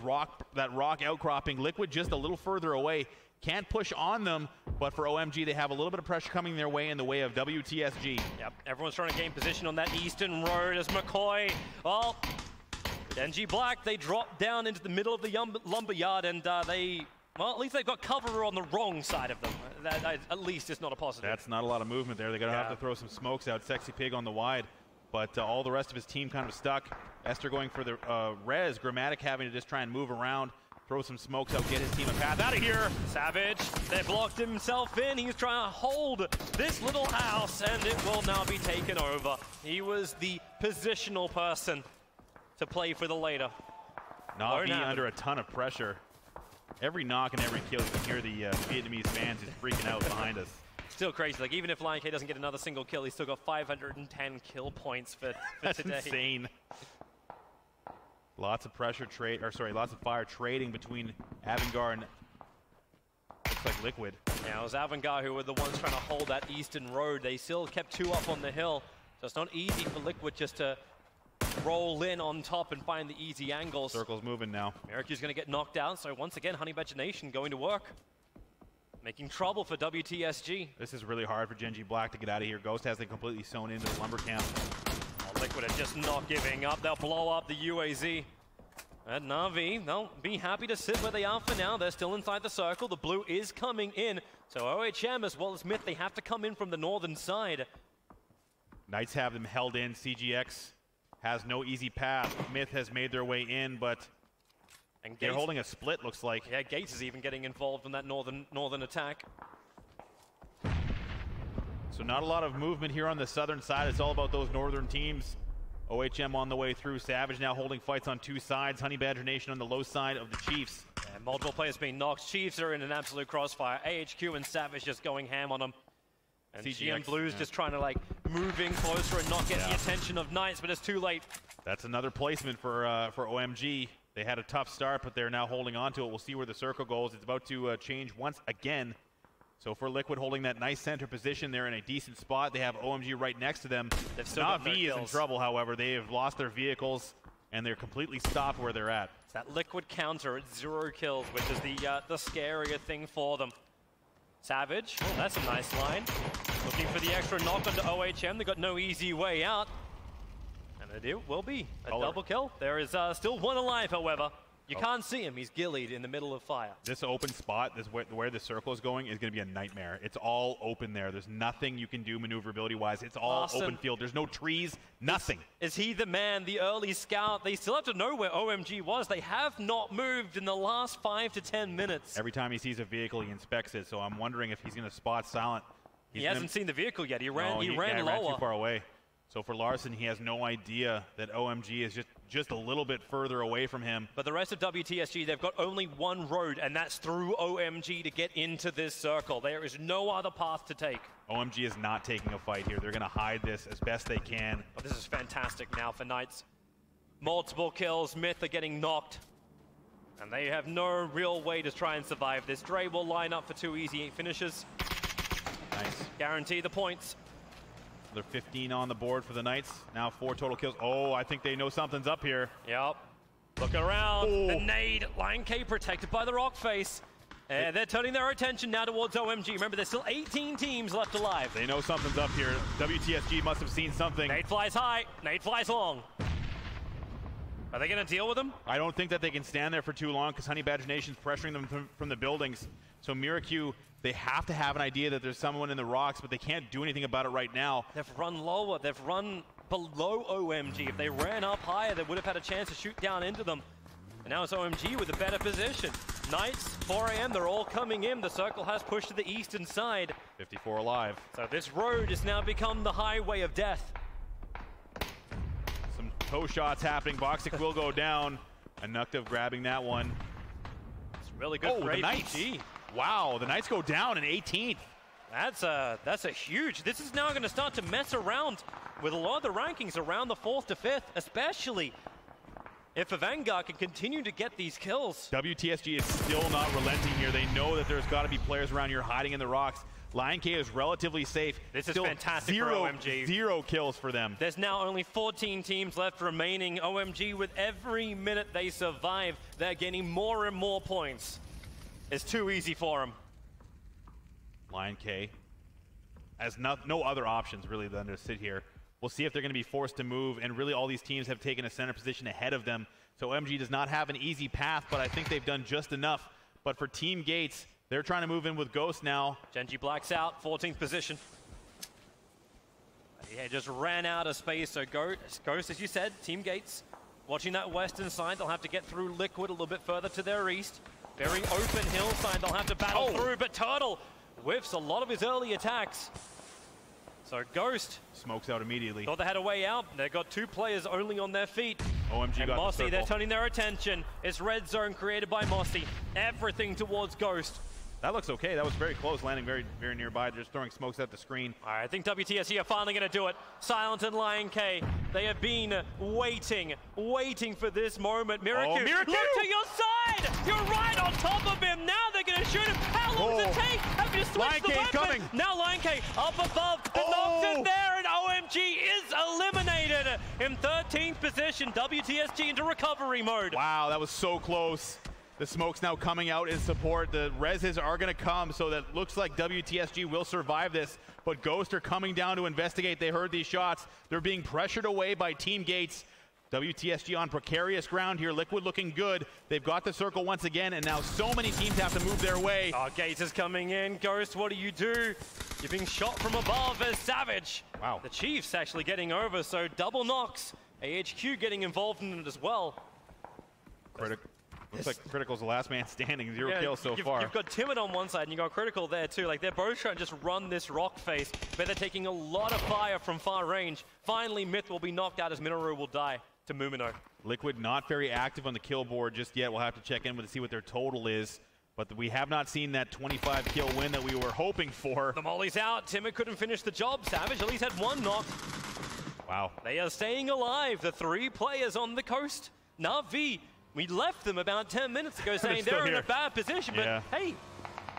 that rock outcropping. Liquid just a little further away. Can't push on them, but for OMG, they have a little bit of pressure coming their way in the way of WTSG. Yep, everyone's trying to gain position on that eastern road as McCoy, well, NG Black, they drop down into the middle of the lumberyard, and well, at least they've got cover on the wrong side of them. That at least is not a positive. That's not a lot of movement there. They're going to have to throw some smokes out. Sexy Pig on the wide, but all the rest of his team kind of stuck. Esther going for the res. Grammatic having to just try and move around, throw some smokes out, get his team a path out of here. Savage, they blocked himself in. He's trying to hold this little house, and it will now be taken over. He was the positional person to play for the later. Na'Vi under a ton of pressure. Every knock and every kill, you can hear the Vietnamese fans just freaking out behind us. Still crazy. Like, even if Lion K doesn't get another single kill, he's still got 510 kill points for That's today. Insane. Lots of pressure lots of fire trading between Avangar and looks like Liquid. Yeah, it was Avangar who were the ones trying to hold that eastern road. They still kept 2 up on the hill, so it's not easy for Liquid just to roll in on top and find the easy angles. Circle's moving now. Miracu's going to get knocked out, so once again, Honey Badger Nation going to work. Making trouble for WTSG. This is really hard for Genji Black to get out of here. Ghost has them completely sewn into the lumber camp. Oh, Liquid are just not giving up. They'll blow up the UAZ. And Na'Vi, they'll be happy to sit where they are for now. They're still inside the circle. The blue is coming in. So OHM as well as Myth, they have to come in from the northern side. Knights have them held in. CGX has no easy path. Myth has made their way in, but they're holding a split, looks like. Yeah, Gates is even getting involved in that northern attack. So not a lot of movement here on the southern side. It's all about those northern teams. OHM on the way through. Savage now holding fights on 2 sides. Honey Badger Nation on the low side of the Chiefs. Yeah, multiple players being knocked. Chiefs are in an absolute crossfire. AHQ and Savage just going ham on them. And GM Blues just trying to like move in closer and not get the attention of Knights, but it's too late. That's another placement for OMG. They had a tough start, but they're now holding on to it. We'll see where the circle goes. It's about to change once again. So for Liquid holding that nice center position, they're in a decent spot. They have OMG right next to them. Na'Vi is in trouble, however. They have lost their vehicles, and they're completely stopped where they're at. It's that Liquid counter at 0 kills, which is the scarier thing for them. Savage, oh, that's a nice line. Looking for the extra knock onto OHM. They got no easy way out. And it will be a double kill. There is still 1 alive, however. You can't see him. He's gillied in the middle of fire. This open spot, where the circle is going, is going to be a nightmare. It's all open there. There's nothing you can do maneuverability-wise. It's all open field. There's no trees, nothing. Is he the man, the early scout? They still have to know where OMG was. They have not moved in the last 5 to 10 minutes. Every time he sees a vehicle, he inspects it. So I'm wondering if he's going to spot Silent. He hasn't seen the vehicle yet. He ran lower. Ran too far away. So for Larson, he has no idea that OMG is just a little bit further away from him. But the rest of WTSG, they've got only 1 road, and that's through OMG to get into this circle. There is no other path to take. OMG is not taking a fight here. They're going to hide this as best they can. But this is fantastic now for Knights. Multiple kills. Myth are getting knocked. And they have no real way to try and survive this. Dre will line up for 2 easy finishes. Nice. Guarantee the points. They're 15 on the board for the Knights. Now 4 total kills. Oh, I think they know something's up here. Yep. Look around. Oh. The nade. Lion K protected by the rock face. And they're turning their attention now towards OMG. Remember, there's still 18 teams left alive. They know something's up here. WTSG must have seen something. Nade flies high. Nade flies long. Are they going to deal with him? I don't think that they can stand there for too long because Honey Badger Nation's pressuring them from the buildings. So Miracu, they have to have an idea that there's someone in the rocks, but they can't do anything about it right now. They've run lower. They've run below OMG. If they ran up higher, they would have had a chance to shoot down into them. And now it's OMG with a better position. Knights, 4 AM, they're all coming in. The circle has pushed to the eastern side. 54 alive. So this road has now become the highway of death. Some toe shots happening. Boxic will go down. Anuktiv grabbing that one. It's really good for the Knights. Wow, the Knights go down in 18th. That's a huge. This is now going to start to mess around with a lot of the rankings around the 4th to 5th, especially if Vanguard can continue to get these kills. WTSG is still not relenting here. They know that there's got to be players around here hiding in the rocks. Lion K is relatively safe. This is Still fantastic for OMG. Zero kills for them. There's now only 14 teams left remaining. OMG, with every minute they survive, they're gaining more and more points. It's too easy for them. Lion K has no other options really than to sit here. We'll see if they're going to be forced to move, and really all these teams have taken a center position ahead of them. So OMG does not have an easy path, but I think they've done just enough. But for Team Gates, they're trying to move in with Ghost now. Genji blacks out, 14th position. Yeah, just ran out of space. So Ghost, as you said, Team Gates, watching that western side. They'll have to get through Liquid a little bit further to their east. Very open hillside. They'll have to battle through, but Turtle whiffs a lot of his early attacks. So Ghost smokes out immediately. Thought they had a way out. They've got 2 players only on their feet. OMG and got Mossy, the they're turning their attention. It's red zone created by Mossy. Everything towards Ghost. That looks okay. That was very close, landing very, very nearby. They're just throwing smokes at the screen. All right, I think WTSG are finally going to do it. Silent and Lion K, they have been waiting for this moment. Miracle, look to your side! You're right on top of him. Now they're going to shoot him. How long does it take? Have you switched Lion the K weapon? coming. Now Lion K up above. The knocks in there, and OMG is eliminated in 13th position. WTSG into recovery mode. Wow, that was so close. The smoke's now coming out in support. The reses are going to come, so that looks like WTSG will survive this. But Ghost are coming down to investigate. They heard these shots. They're being pressured away by Team Gates. WTSG on precarious ground here. Liquid looking good. They've got the circle once again, and now so many teams have to move their way. Oh, Gates is coming in. Ghost, what do? You're being shot from above as Savage. Wow. The Chiefs actually getting over, so double knocks. AHQ getting involved in it as well. Looks like Critical's the last man standing. 0 kills so far. You've got Timid on one side and you got Critical there too. Like, they're both trying to just run this rock face, but they're taking a lot of fire from far range. Finally, Myth will be knocked out as Minoru will die to Mumino. Liquid not very active on the kill board just yet. We'll have to check in with to see what their total is. But we have not seen that 25 kill win that we were hoping for. The molly's out. Timid couldn't finish the job. Savage at least had 1 knock. Wow. They are staying alive. The 3 players on the coast. Na'Vi. We left them about 10 minutes ago saying they're in a bad position, but hey,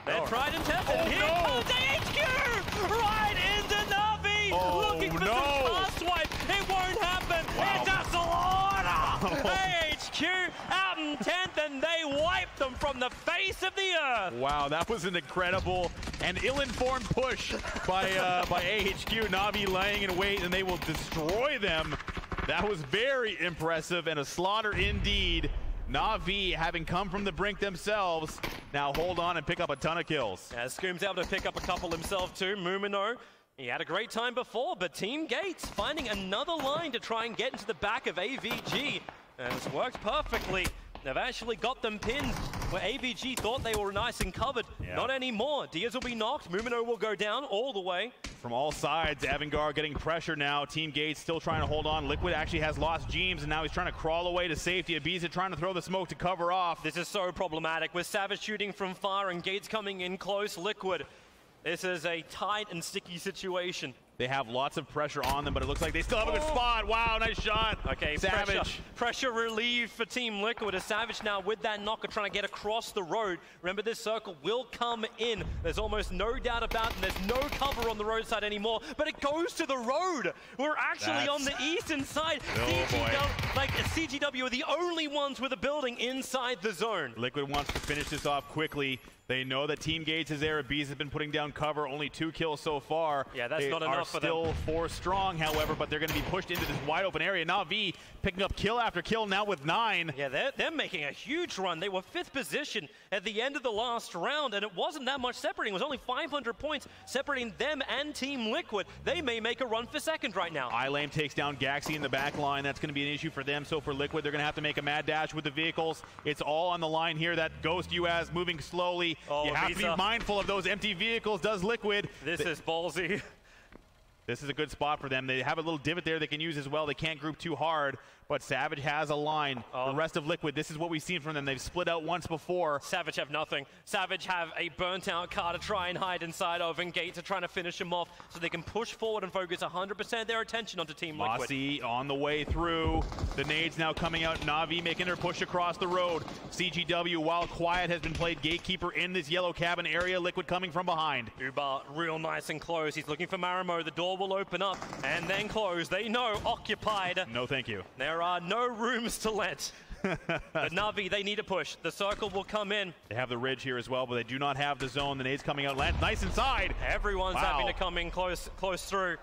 they're tried and tested. Here comes AHQ! Right into Na'Vi! Looking for some pass swipe. It won't happen. It's a slaughter! AHQ out in 10th, and they wipe them from the face of the earth. Wow, that was an incredible and ill-informed push by AHQ. Na'Vi laying in wait, and they will destroy them. That was very impressive and a slaughter indeed. Na'Vi, having come from the brink themselves, now hold on and pick up a ton of kills. Yeah, Scoom's able to pick up a couple himself too. Mumino, he had a great time before, but Team Gates finding another line to try and get into the back of AVG. And it's worked perfectly. They've actually got them pinned where AVG thought they were nice and covered. Not anymore. Diaz will be knocked. Mumino will go down all the way. From all sides, Avangar getting pressure now. Team Gates still trying to hold on. Liquid actually has lost Jeems, and now he's trying to crawl away to safety. Ibiza trying to throw the smoke to cover off. This is so problematic with Savage shooting from far and Gates coming in close. Liquid, this is a tight and sticky situation. They have lots of pressure on them, but it looks like they still have a good spot. Wow, nice shot. Okay, Savage. Pressure relieved for Team Liquid. As Savage now with that knocker trying to get across the road. Remember, this circle will come in. There's almost no doubt about it. There's no cover on the roadside anymore, but it goes to the road. We're actually on the eastern side. CGW are the only ones with a building inside the zone. Liquid wants to finish this off quickly. They know that Team Gates is there. Bees has been putting down cover. Only 2 kills so far. Yeah, that's not enough for them. Still 4 strong, however, but they're going to be pushed into this wide open area. Na'Vi picking up kill after kill now with 9. Yeah, they're making a huge run. They were 5th position at the end of the last round, and it wasn't that much separating. It was only 500 points separating them and Team Liquid. They may make a run for 2nd right now. iLame takes down Gaxi in the back line. That's going to be an issue for them. So for Liquid, they're going to have to make a mad dash with the vehicles. It's all on the line here. That Ghost UAS moving slowly. You have to be mindful of those empty vehicles, does Liquid. This is ballsy. This is a good spot for them. They have a little divot there they can use as well. They can't group too hard, but Savage has a line. The rest of Liquid, this is what we've seen from them. They've split out once before. Savage have nothing. Savage have a burnt-out car to try and hide inside of, and Gate to try to finish him off so they can push forward and focus 100% their attention onto Team Liquid. Mossy on the way through. The nades now coming out. Na'Vi making their push across the road. CGW, while quiet, has been played gatekeeper in this yellow cabin area. Liquid coming from behind. Uber real nice and close. He's looking for Marimo. The door will open up and then close. They know occupied. No, thank you. There are no rooms to let. But Na'Vi, they need a push. The circle will come in. They have the ridge here as well, but they do not have the zone. The nades coming out nice inside. Everyone's having to come in close through.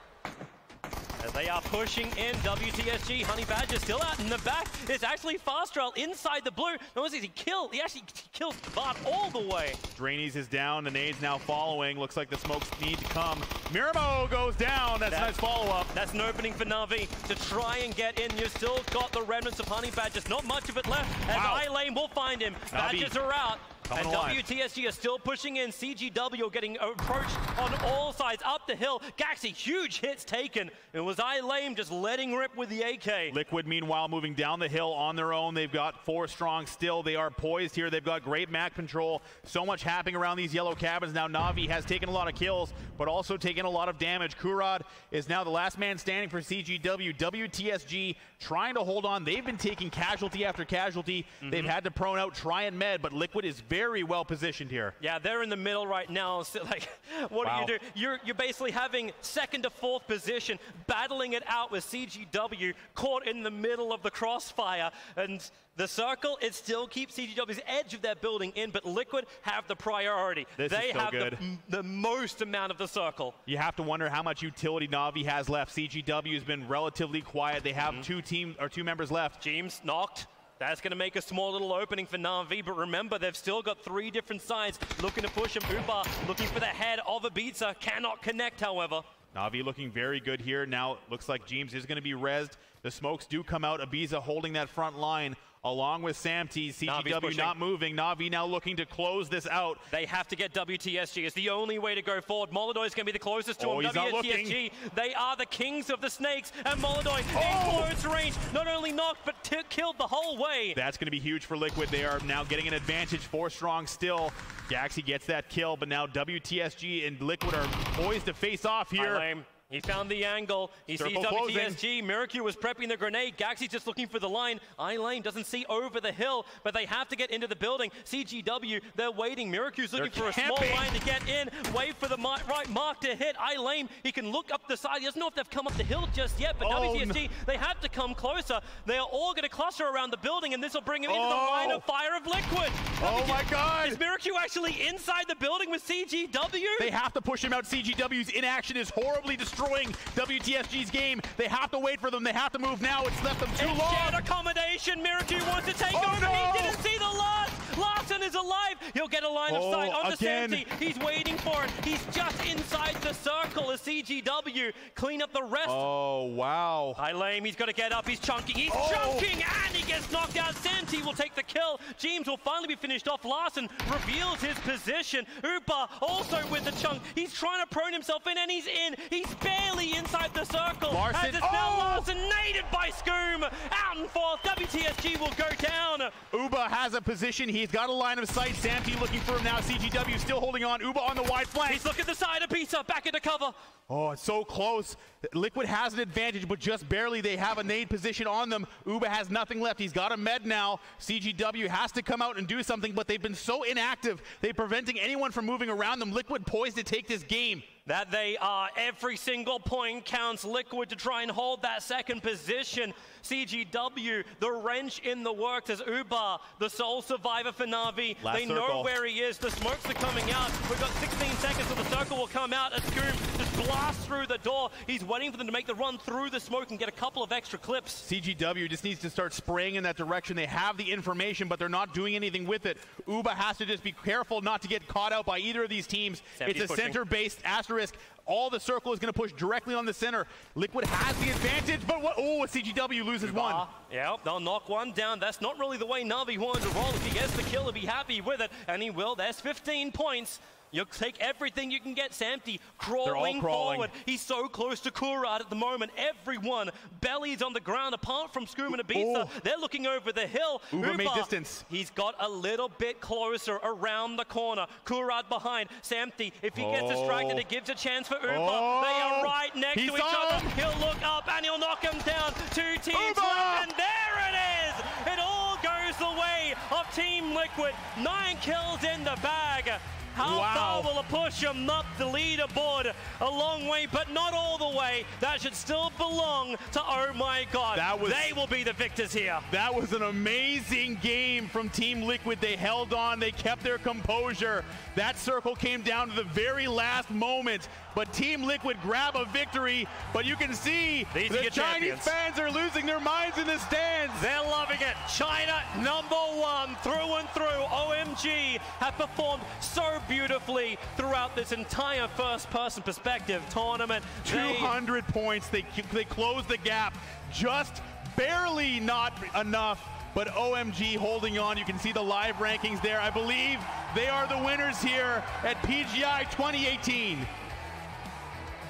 As they are pushing in, WTSG, Honey Badger still out in the back. It's actually Fastrel inside the blue. Not only does he actually kills Bart all the way. Drainies is down, the nades now following. Looks like the smokes need to come. Miramo goes down, that's a nice follow-up. That's an opening for Na'Vi to try and get in. You've still got the remnants of Honey Badgers, not much of it left, as I-Lane will find him. Badgers are out. And WTSG are still pushing in. CGW getting approached on all sides up the hill. Gaxi, huge hits taken. It was I-Lame just letting rip with the AK. Liquid, meanwhile, moving down the hill on their own. They've got 4 strong still. They are poised here. They've got great map control. So much happening around these yellow cabins. Now Na'Vi has taken a lot of kills, but also taken a lot of damage. Kurad is now the last man standing for CGW. WTSG trying to hold on. They've been taking casualty after casualty. They've had to prone out, try and med, but Liquid is very well positioned here. Yeah, they're in the middle right now. So, like, what do you do? You're basically having 2nd to 4th position, battling it out with CGW, caught in the middle of the crossfire. And the circle, it still keeps CGW's edge of their building in, but Liquid have the priority. They have the most amount of the circle. You have to wonder how much utility Na'Vi has left. CGW has been relatively quiet. They have two members left. James knocked. That's going to make a small little opening for Na'Vi, but remember, they've still got 3 different sides looking to push him. Uber looking for the head of Ibiza, cannot connect, however. Na'Vi looking very good here. Now, looks like James is going to be rezzed. The smokes do come out. Ibiza holding that front line along with Samty. CGW not moving. Na'Vi now looking to close this out. They have to get WTSG. It's the only way to go forward. Molodoy is going to be the closest to him. He's not looking. WTSG, they are the kings of the snakes, and Molodoy in close range, not only knocked, but killed the whole way. That's going to be huge for Liquid. They are now getting an advantage. 4 strong still. Gaxi gets that kill, but now WTSG and Liquid are poised to face off here. He found the angle. He sees WTSG. Miracu was prepping the grenade. Gaxi's just looking for the line. I-Lane doesn't see over the hill, but they have to get into the building. CGW, they're waiting. Miracu's looking for a small line to get in. Wait for the right mark to hit. I-Lane, he can look up the side. He doesn't know if they've come up the hill just yet, but WTSG, they have to come closer. They are all going to cluster around the building, and this will bring him into the line of fire of Liquid. Oh my God! Is Miracu actually inside the building with CGW? They have to push him out. CGW's inaction is horribly destroying WTSG's game. They have to wait for them. They have to move now. It's left them too long. Shared accommodation. Miracu wants to take over. No. He didn't see the last. Larson is alive. He'll get a line of sight onto Santi. He's waiting for it. He's just inside the circle as CGW clean up the rest. Oh, wow. I-Lame, he's got to get up. He's chunking. He's chunking, and he gets knocked out. Santi will take the kill. James will finally be finished off. Larson reveals his position. Upa also with the chunk. He's trying to prone himself in, and he's in. He's barely inside the circle. Larson, as it's now Larson naded by Scoom. Out and forth. WTSG will go down. Uba has a position. He's got a line of sight. Samty looking for him now. CGW still holding on. Uba on the wide flank. He's looking at the side of Pizza. Back into cover. Oh, it's so close. Liquid has an advantage, but just barely. They have a nade position on them. Uba has nothing left. He's got a med now. CGW has to come out and do something, but they've been so inactive. They're preventing anyone from moving around them. Liquid poised to take this game. That they are. Every single point counts. Liquid to try and hold that second position. CGW, the wrench in the works as Uba, the sole survivor for Na'Vi. They know where he is. The smokes are coming out. We've got 16 seconds so the circle will come out as Scoom just blasts through the door. He's waiting for them to make the run through the smoke and get a couple of extra clips. CGW just needs to start spraying in that direction. They have the information, but they're not doing anything with it. Uba has to just be careful not to get caught out by either of these teams. It's a center-based asterisk. All the circle is going to push directly on the center. Liquid has the advantage, but what? Oh, CGW loses one. Yeah, they'll knock one down. That's not really the way Na'Vi wanted to roll. If he gets the kill, he'll be happy with it, and he will. There's 15 points. You take everything you can get. Samty crawling forward. He's so close to Kurad at the moment. Everyone bellies on the ground apart from Scream and Ibiza. They're looking over the hill. Uber made distance. He's got a little bit closer around the corner. Kurad behind. Samty, if he gets distracted, it gives a chance for Uber. They are right next to each other. He'll look up and he'll knock him down. 2 teams left, and there it is. It all goes the way of Team Liquid. 9 kills in the bag. How far will it push him up the leaderboard? A long way, but not all the way. That should still belong to Oh My God. They will be the victors here. That was an amazing game from Team Liquid. They held on, they kept their composure. That circle came down to the very last moment, but Team Liquid grab a victory. But you can see the Chinese fans are losing their minds in the stands. They're loving it. China #1 through and through. OMG have performed so beautifully throughout this entire first-person perspective tournament. 200 points. They closed the gap, just barely not enough. But OMG holding on. You can see the live rankings there. I believe they are the winners here at PGI 2018.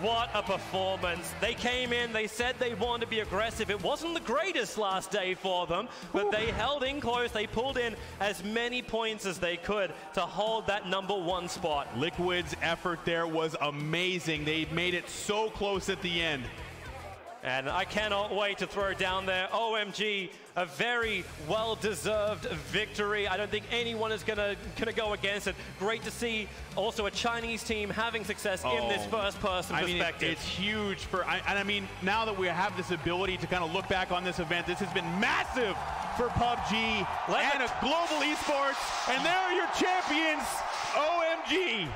What a performance. They came in, they said they wanted to be aggressive. It wasn't the greatest last day for them, but they held in close. They pulled in as many points as they could to hold that #1 spot. Liquid's effort there was amazing. They made it so close at the end. And I cannot wait to throw down there. OMG, a very well-deserved victory. I don't think anyone is gonna go against it. Great to see also a Chinese team having success in this first-person perspective. It's huge and I mean, now that we have this ability to kind of look back on this event, this has been massive for PUBG and a global esports. And there are your champions, OMG.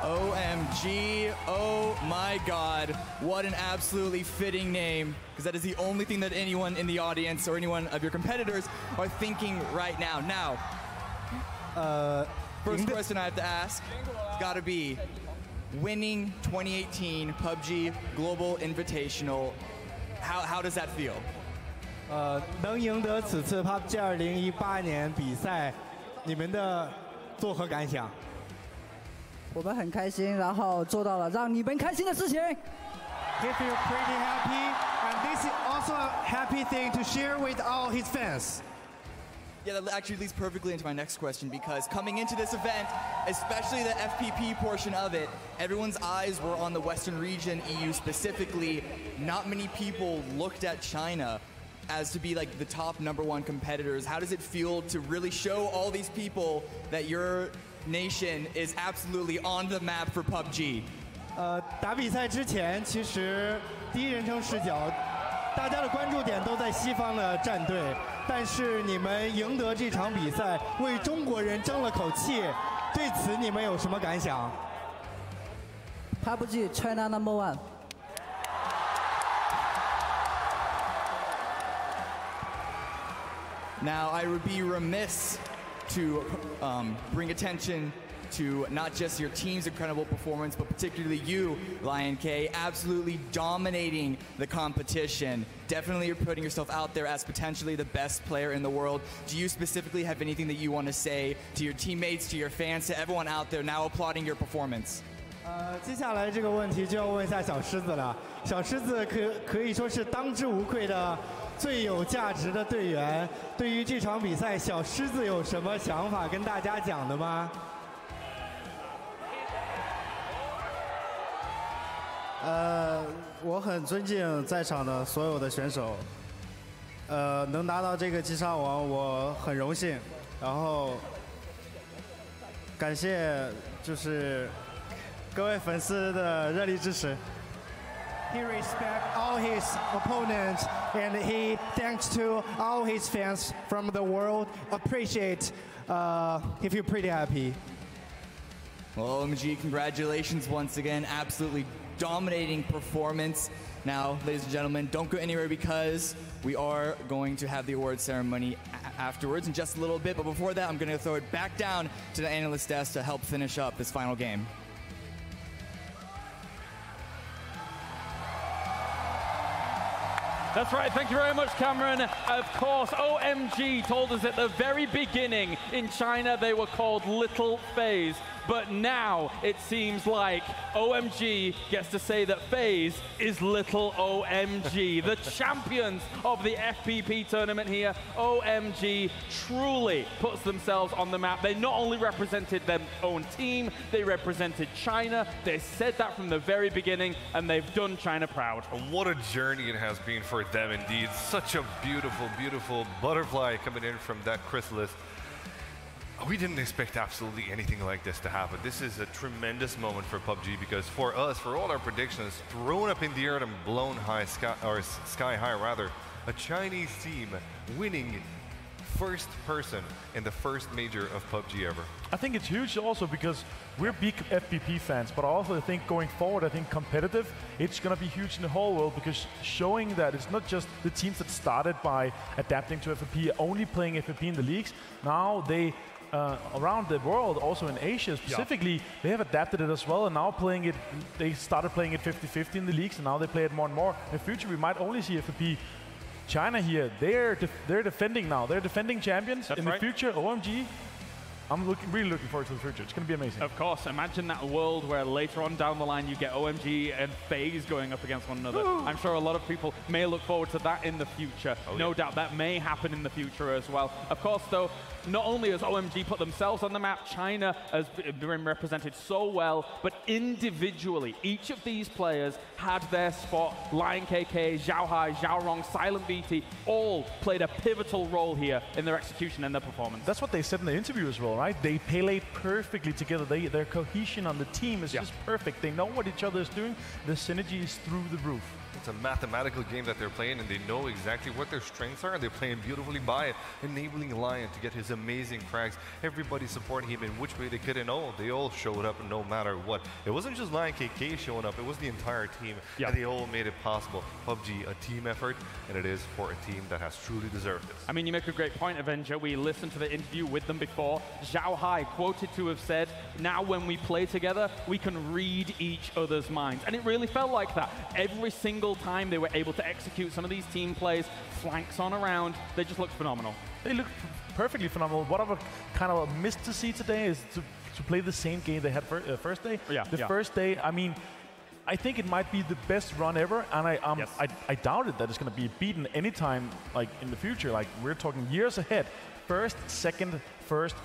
OMG, oh my God, what an absolutely fitting name, because that is the only thing that anyone in the audience or anyone of your competitors are thinking right now. Now, first question I have to ask, it's gotta be, winning 2018 PUBG Global Invitational, how does that feel? 能赢得此次 PUBG 2018年比赛，你们的作何感想？ 我们很开心，然后做到了让你们开心的事情。He feels pretty happy, and this is also a happy thing to share with all his fans. Yeah, that actually leads perfectly into my next question, because coming into this event, especially the FPP portion of it, everyone's eyes were on the Western region, EU specifically. Not many people looked at China as to be like the top #1 competitors. How does it feel to really show all these people that your nation is absolutely on the map for PUBG? 打比赛之前，其实第一人称视角，大家的关注点都在西方的战队，但是你们赢得这场比赛，为中国人争了口气，对此你们有什么感想？ PUBG China #1。 Now, I would be remiss to bring attention to not just your team's incredible performance, but particularly you, Lion K, absolutely dominating the competition. Definitely you're putting yourself out there as potentially the best player in the world. Do you specifically have anything that you want to say to your teammates, to your fans, to everyone out there now applauding your performance? 接下来这个问题就要问一下小狮子了。小狮子可以说是当之无愧的最有价值的队员。对于这场比赛，小狮子有什么想法跟大家讲的吗？我很尊敬在场的所有的选手。能拿到这个击杀王，我很荣幸。然后感谢就是各位粉丝的热烈支持。He respects all his opponents and he thanks to all his fans from the world. Appreciate. He feel pretty happy. Well, OMG, congratulations once again. Absolutely dominating performance. Now, ladies and gentlemen, don't go anywhere because we are going to have the award ceremony afterwards in just a little bit. But before that, I'm going to throw it back down to the analyst desk to help finish up this final game. That's right, thank you very much, Cameron. Of course, OMG told us at the very beginning in China they were called Little FaZe. But now it seems like OMG gets to say that FaZe is Little OMG. The champions of the FPP tournament here, OMG truly puts themselves on the map. They not only represented their own team, they represented China. They said that from the very beginning, and they've done China proud. What a journey it has been for them indeed. Such a beautiful, beautiful butterfly coming in from that chrysalis. We didn't expect absolutely anything like this to happen. This is a tremendous moment for PUBG because for us, for all our predictions, thrown up in the air and blown high, sky high rather, a Chinese team winning first person in the first major of PUBG ever. I think it's huge also because we're big FPP fans, but I also think going forward, I think competitive, it's going to be huge in the whole world because showing that it's not just the teams that started by adapting to FPP, only playing FPP in the leagues. Now they around the world, also in Asia specifically, they have adapted it as well, and now playing it, they started playing it 50-50 in the leagues, and now they play it more and more. In the future, we might only see FPP. China here, they're defending now. They're defending champions. That's in the future, OMG, I'm really looking forward to the future. It's going to be amazing. Of course, imagine that world where later on down the line you get OMG and FaZe going up against one another. Ooh. I'm sure a lot of people may look forward to that in the future. No doubt that may happen in the future as well. Of course, though, not only has OMG put themselves on the map, China has been represented so well, but individually, each of these players had their spot. Lion KK, Zhao Hai, Zhao Rong, Silent BT, all played a pivotal role here in their execution and their performance. That's what they said in the interview as well, right? They played perfectly together. Their cohesion on the team is just perfect. They know what each other is doing. The synergy is through the roof. It's a mathematical game that they're playing, and they know exactly what their strengths are, and they're playing beautifully by it, enabling Lion to get his amazing frags. Everybody supporting him in which way they could, and they all showed up no matter what. It wasn't just Lion KK showing up, it was the entire team, and they all made it possible. PUBG, a team effort, and it is for a team that has truly deserved this. I mean, you make a great point, Avenger. We listened to the interview with them before. Zhao Hai quoted to have said, now when we play together, we can read each other's minds. And it really felt like that. Every single time they were able to execute some of these team plays, flanks on around, they just looked phenomenal. They looked perfectly phenomenal. What I've kind of missed to see today is to play the same game they had first day. First day, I mean, I think it might be the best run ever, and I doubted that it's going to be beaten anytime like in the future. Like we're talking years ahead. First, second, first.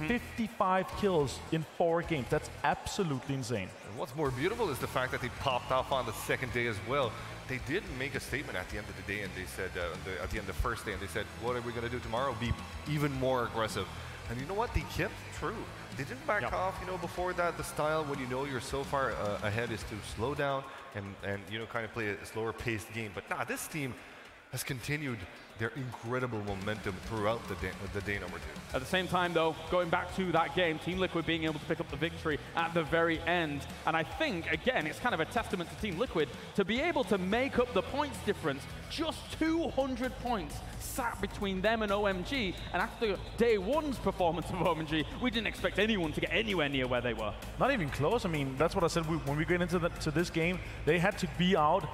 55 kills in 4 games. That's absolutely insane. And what's more beautiful is the fact that they popped off on the second day as well. They did make a statement at the end of the day, and they said, at the end of the first day, and they said, what are we going to do tomorrow? Be even more aggressive. And you know what? They kept true. They didn't back off, you know, before that. The style, when you know you're so far ahead, is to slow down and you know, kind of play a slower paced game. But nah, this team has continued their incredible momentum throughout the day number 2. At the same time, though, going back to that game, Team Liquid being able to pick up the victory at the very end. And I think, again, it's kind of a testament to Team Liquid to be able to make up the points difference. Just 200 points sat between them and OMG. And after day 1's performance of OMG, we didn't expect anyone to get anywhere near where they were. Not even close. I mean, that's what I said when we get into this game. They had to be out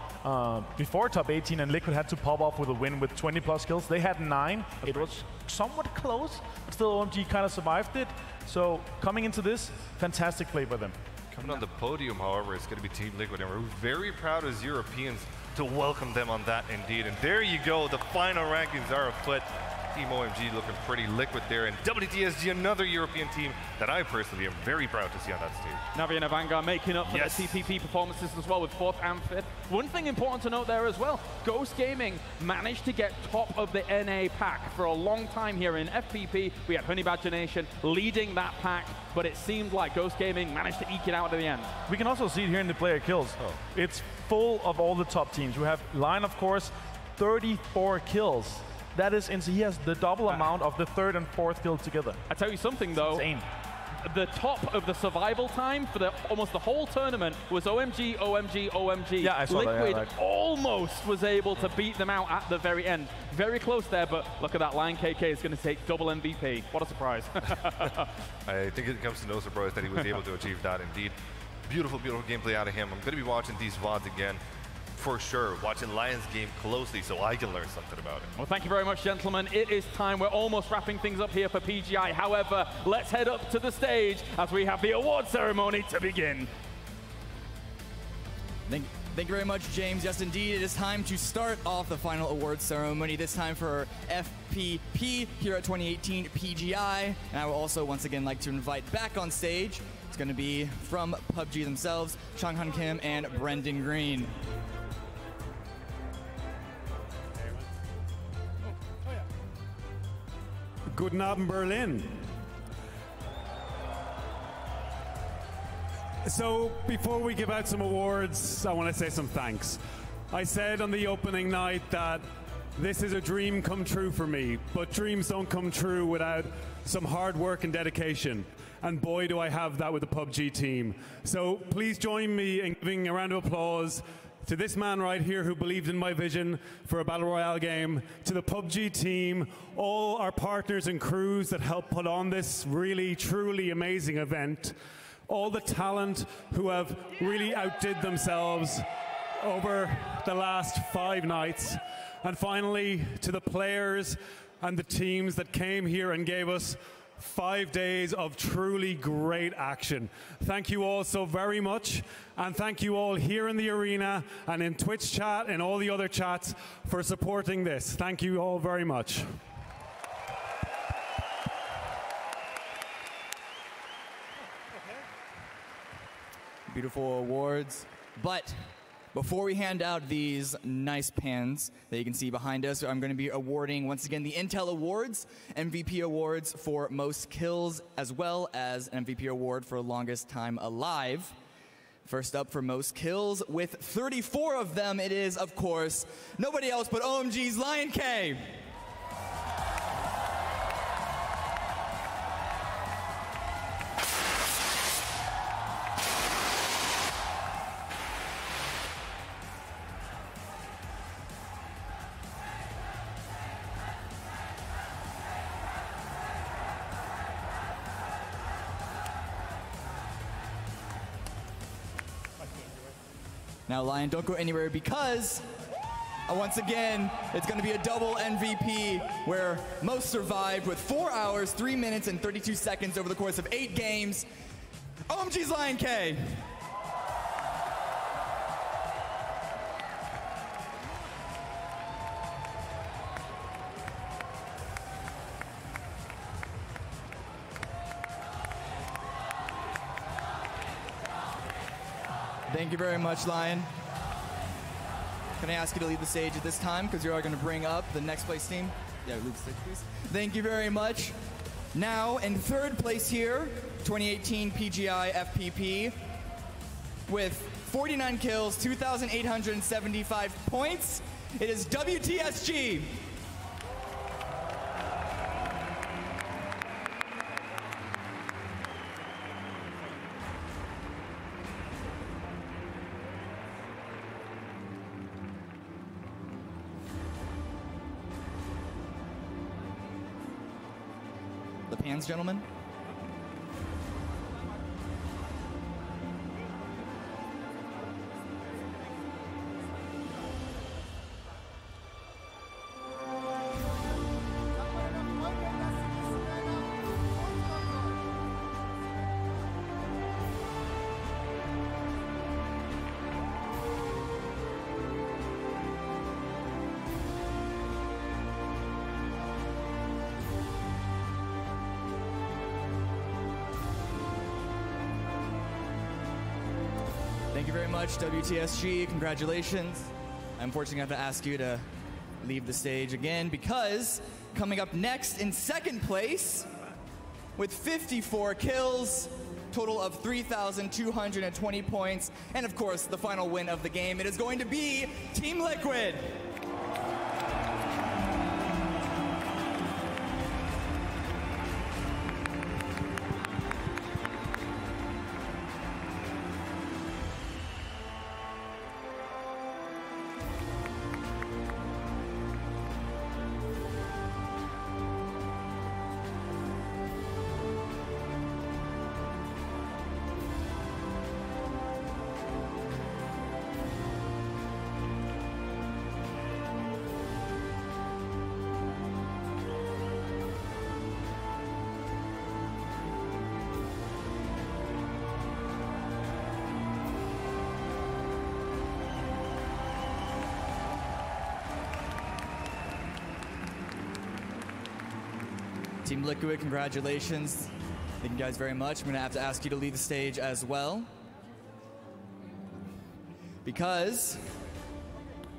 before top 18, and Liquid had to pop off with a win with 20+ kills. They had 9. It was somewhat close, but still OMG kind of survived it. So coming into this, fantastic play by them. Coming on the podium, however, is going to be Team Liquid, and we're very proud as Europeans to welcome them on that indeed. And there you go, the final rankings are afoot. Team OMG looking pretty liquid there, and WTSG, another European team that I personally am very proud to see on that stage. Navi and Vanguard making up for their TPP performances as well with 4th and 5th. One thing important to note there as well, Ghost Gaming managed to get top of the NA pack for a long time here in FPP. We had Honey Badger Nation leading that pack, but it seemed like Ghost Gaming managed to eke it out at the end. We can also see it here in the player kills. It's full of all the top teams. We have Lion, of course, 34 kills. That is insane. He has the double amount of the 3rd and 4th kill together. I tell you something though, the top of the survival time for almost the whole tournament was OMG, OMG, OMG. Yeah, I saw Liquid that, yeah, almost was able to beat them out at the very end. Very close there, but look at that. Lion KK is going to take double MVP. What a surprise. I think it comes to no surprise that he was able to achieve that indeed. Beautiful, beautiful gameplay out of him. I'm going to be watching these VODs again. For sure, watching Lion's game closely so I can learn something about it. Well, thank you very much, gentlemen. It is time. We're almost wrapping things up here for PGI. However, let's head up to the stage as we have the award ceremony to begin. Thank you very much, James. Yes, indeed, it is time to start off the final awards ceremony, this time for FPP here at 2018 PGI. And I would also once again like to invite back on stage, it's going to be from PUBG themselves, Changhan Kim and Brendan Green. Guten Abend, Berlin. So before we give out some awards, I want to say some thanks. I said on the opening night that this is a dream come true for me, but dreams don't come true without some hard work and dedication. And boy, do I have that with the PUBG team. So please join me in giving a round of applause to this man right here who believed in my vision for a Battle Royale game, to the PUBG team, all our partners and crews that helped put on this really, truly amazing event, all the talent who have really outdid themselves over the last 5 nights, and finally to the players and the teams that came here and gave us 5 days of truly great action. Thank you all so very much, and thank you all here in the arena and in Twitch chat and all the other chats for supporting this. Thank you all very much. Beautiful awards, but before we hand out these nice pins that you can see behind us, I'm going to be awarding, once again, the Intel Awards, MVP Awards for most kills, as well as an MVP Award for longest time alive. First up for most kills, with 34 of them, it is, of course, nobody else but OMG's Lion K. Now, Lion, don't go anywhere because, once again, it's going to be a double MVP where most survived with 4 hours, 3 minutes, and 32 seconds over the course of 8 games. OMG's Lion K. Thank you very much, Lion. Can I ask you to leave the stage at this time because you are going to bring up the next place team? Yeah, leave the stage, please. Thank you very much. Now, in 3rd place here, 2018 PGI FPP, with 49 kills, 2,875 points, it is WTSG. The pans, gentlemen. much, WTSG. Congratulations. I'm unfortunately going to have to ask you to leave the stage again because coming up next in second place with 54 kills, total of 3,220 points, and of course the final win of the game, it is going to be Team Liquid. Team Liquid, congratulations. Thank you guys very much. I'm going to have to ask you to leave the stage as well. Because,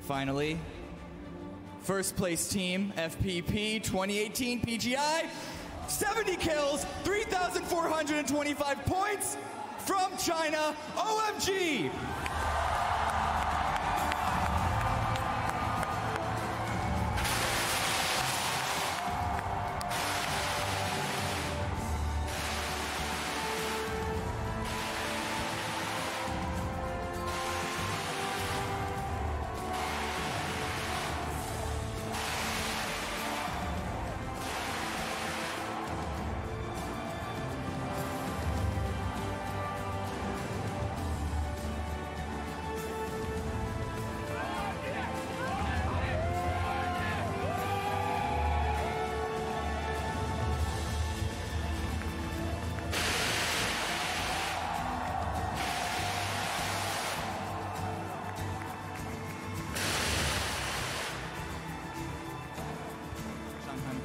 finally, first place team, FPP 2018 PGI, 70 kills, 3,425 points from China, OMG!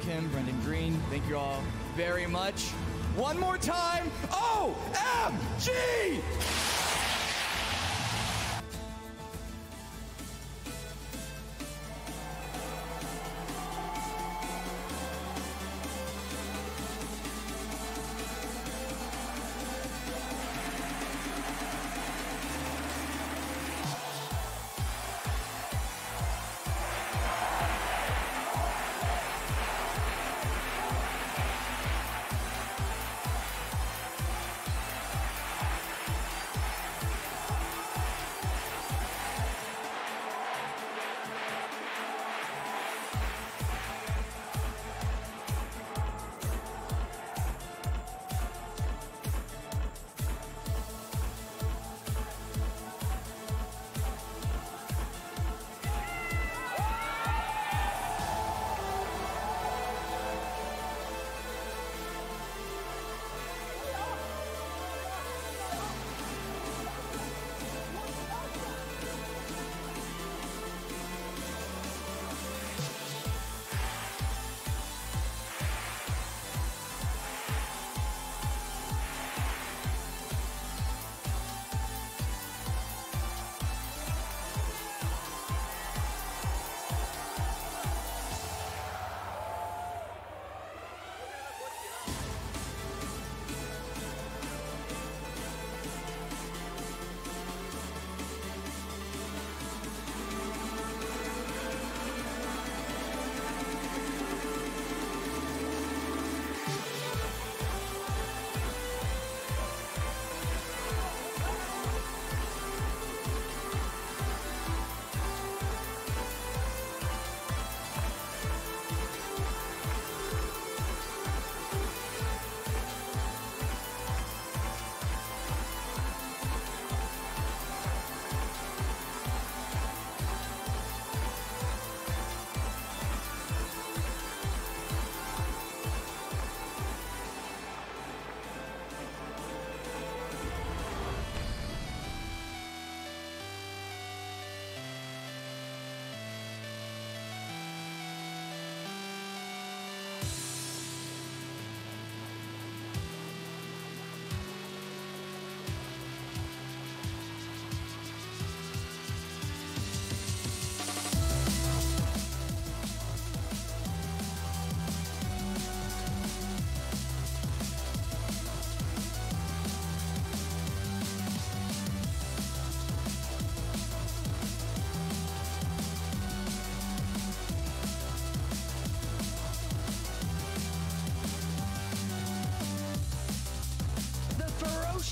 Kim, Brendan Green, thank you all very much. One more time, OMG!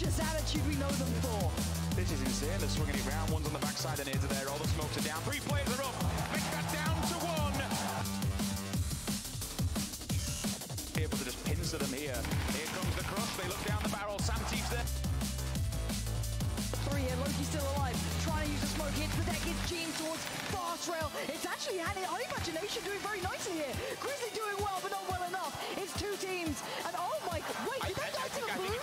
ferocious attitude we know them for. This is insane. They're swinging it round. One's on the backside and into there. All the smokes are down. 3 players are up. Make that down to 1. Able to just pincer them here. Here comes the crush. They look down the barrel. Samti's there. 3 here. Loki's still alive. Trying to use the smoke. Hits the deck. It's Gene towards Fast Rail. It's actually Honey Badger Nation doing very nicely here. Grizzly doing well, but not well enough. It's 2 teams. And oh my God. Wait, did that die to the blue?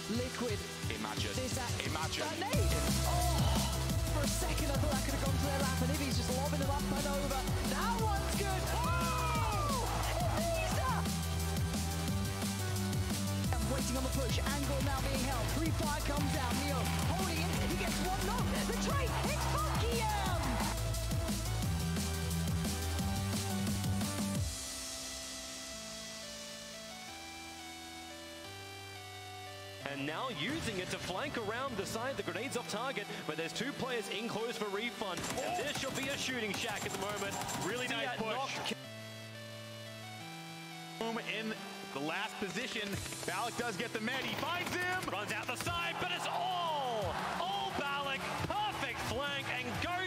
Liquid. Imagine. Imagine. Oh, for a second I thought that could have gone to their lap, and Ibby's just lobbing them up and over. That one's good. Oh! Ibiza! And waiting on the push. Angle now being held. 3 fire comes down. Neo holding it. He gets 1 knock. The trade. It's Funky M! And now using it to flank around the side, the grenades off target, but there's 2 players in close for refund. And this should be a shooting shack at the moment. Really nice push. In the last position, Balak does get the med. He finds him. Runs out the side, but it's all Balak. Perfect flank and go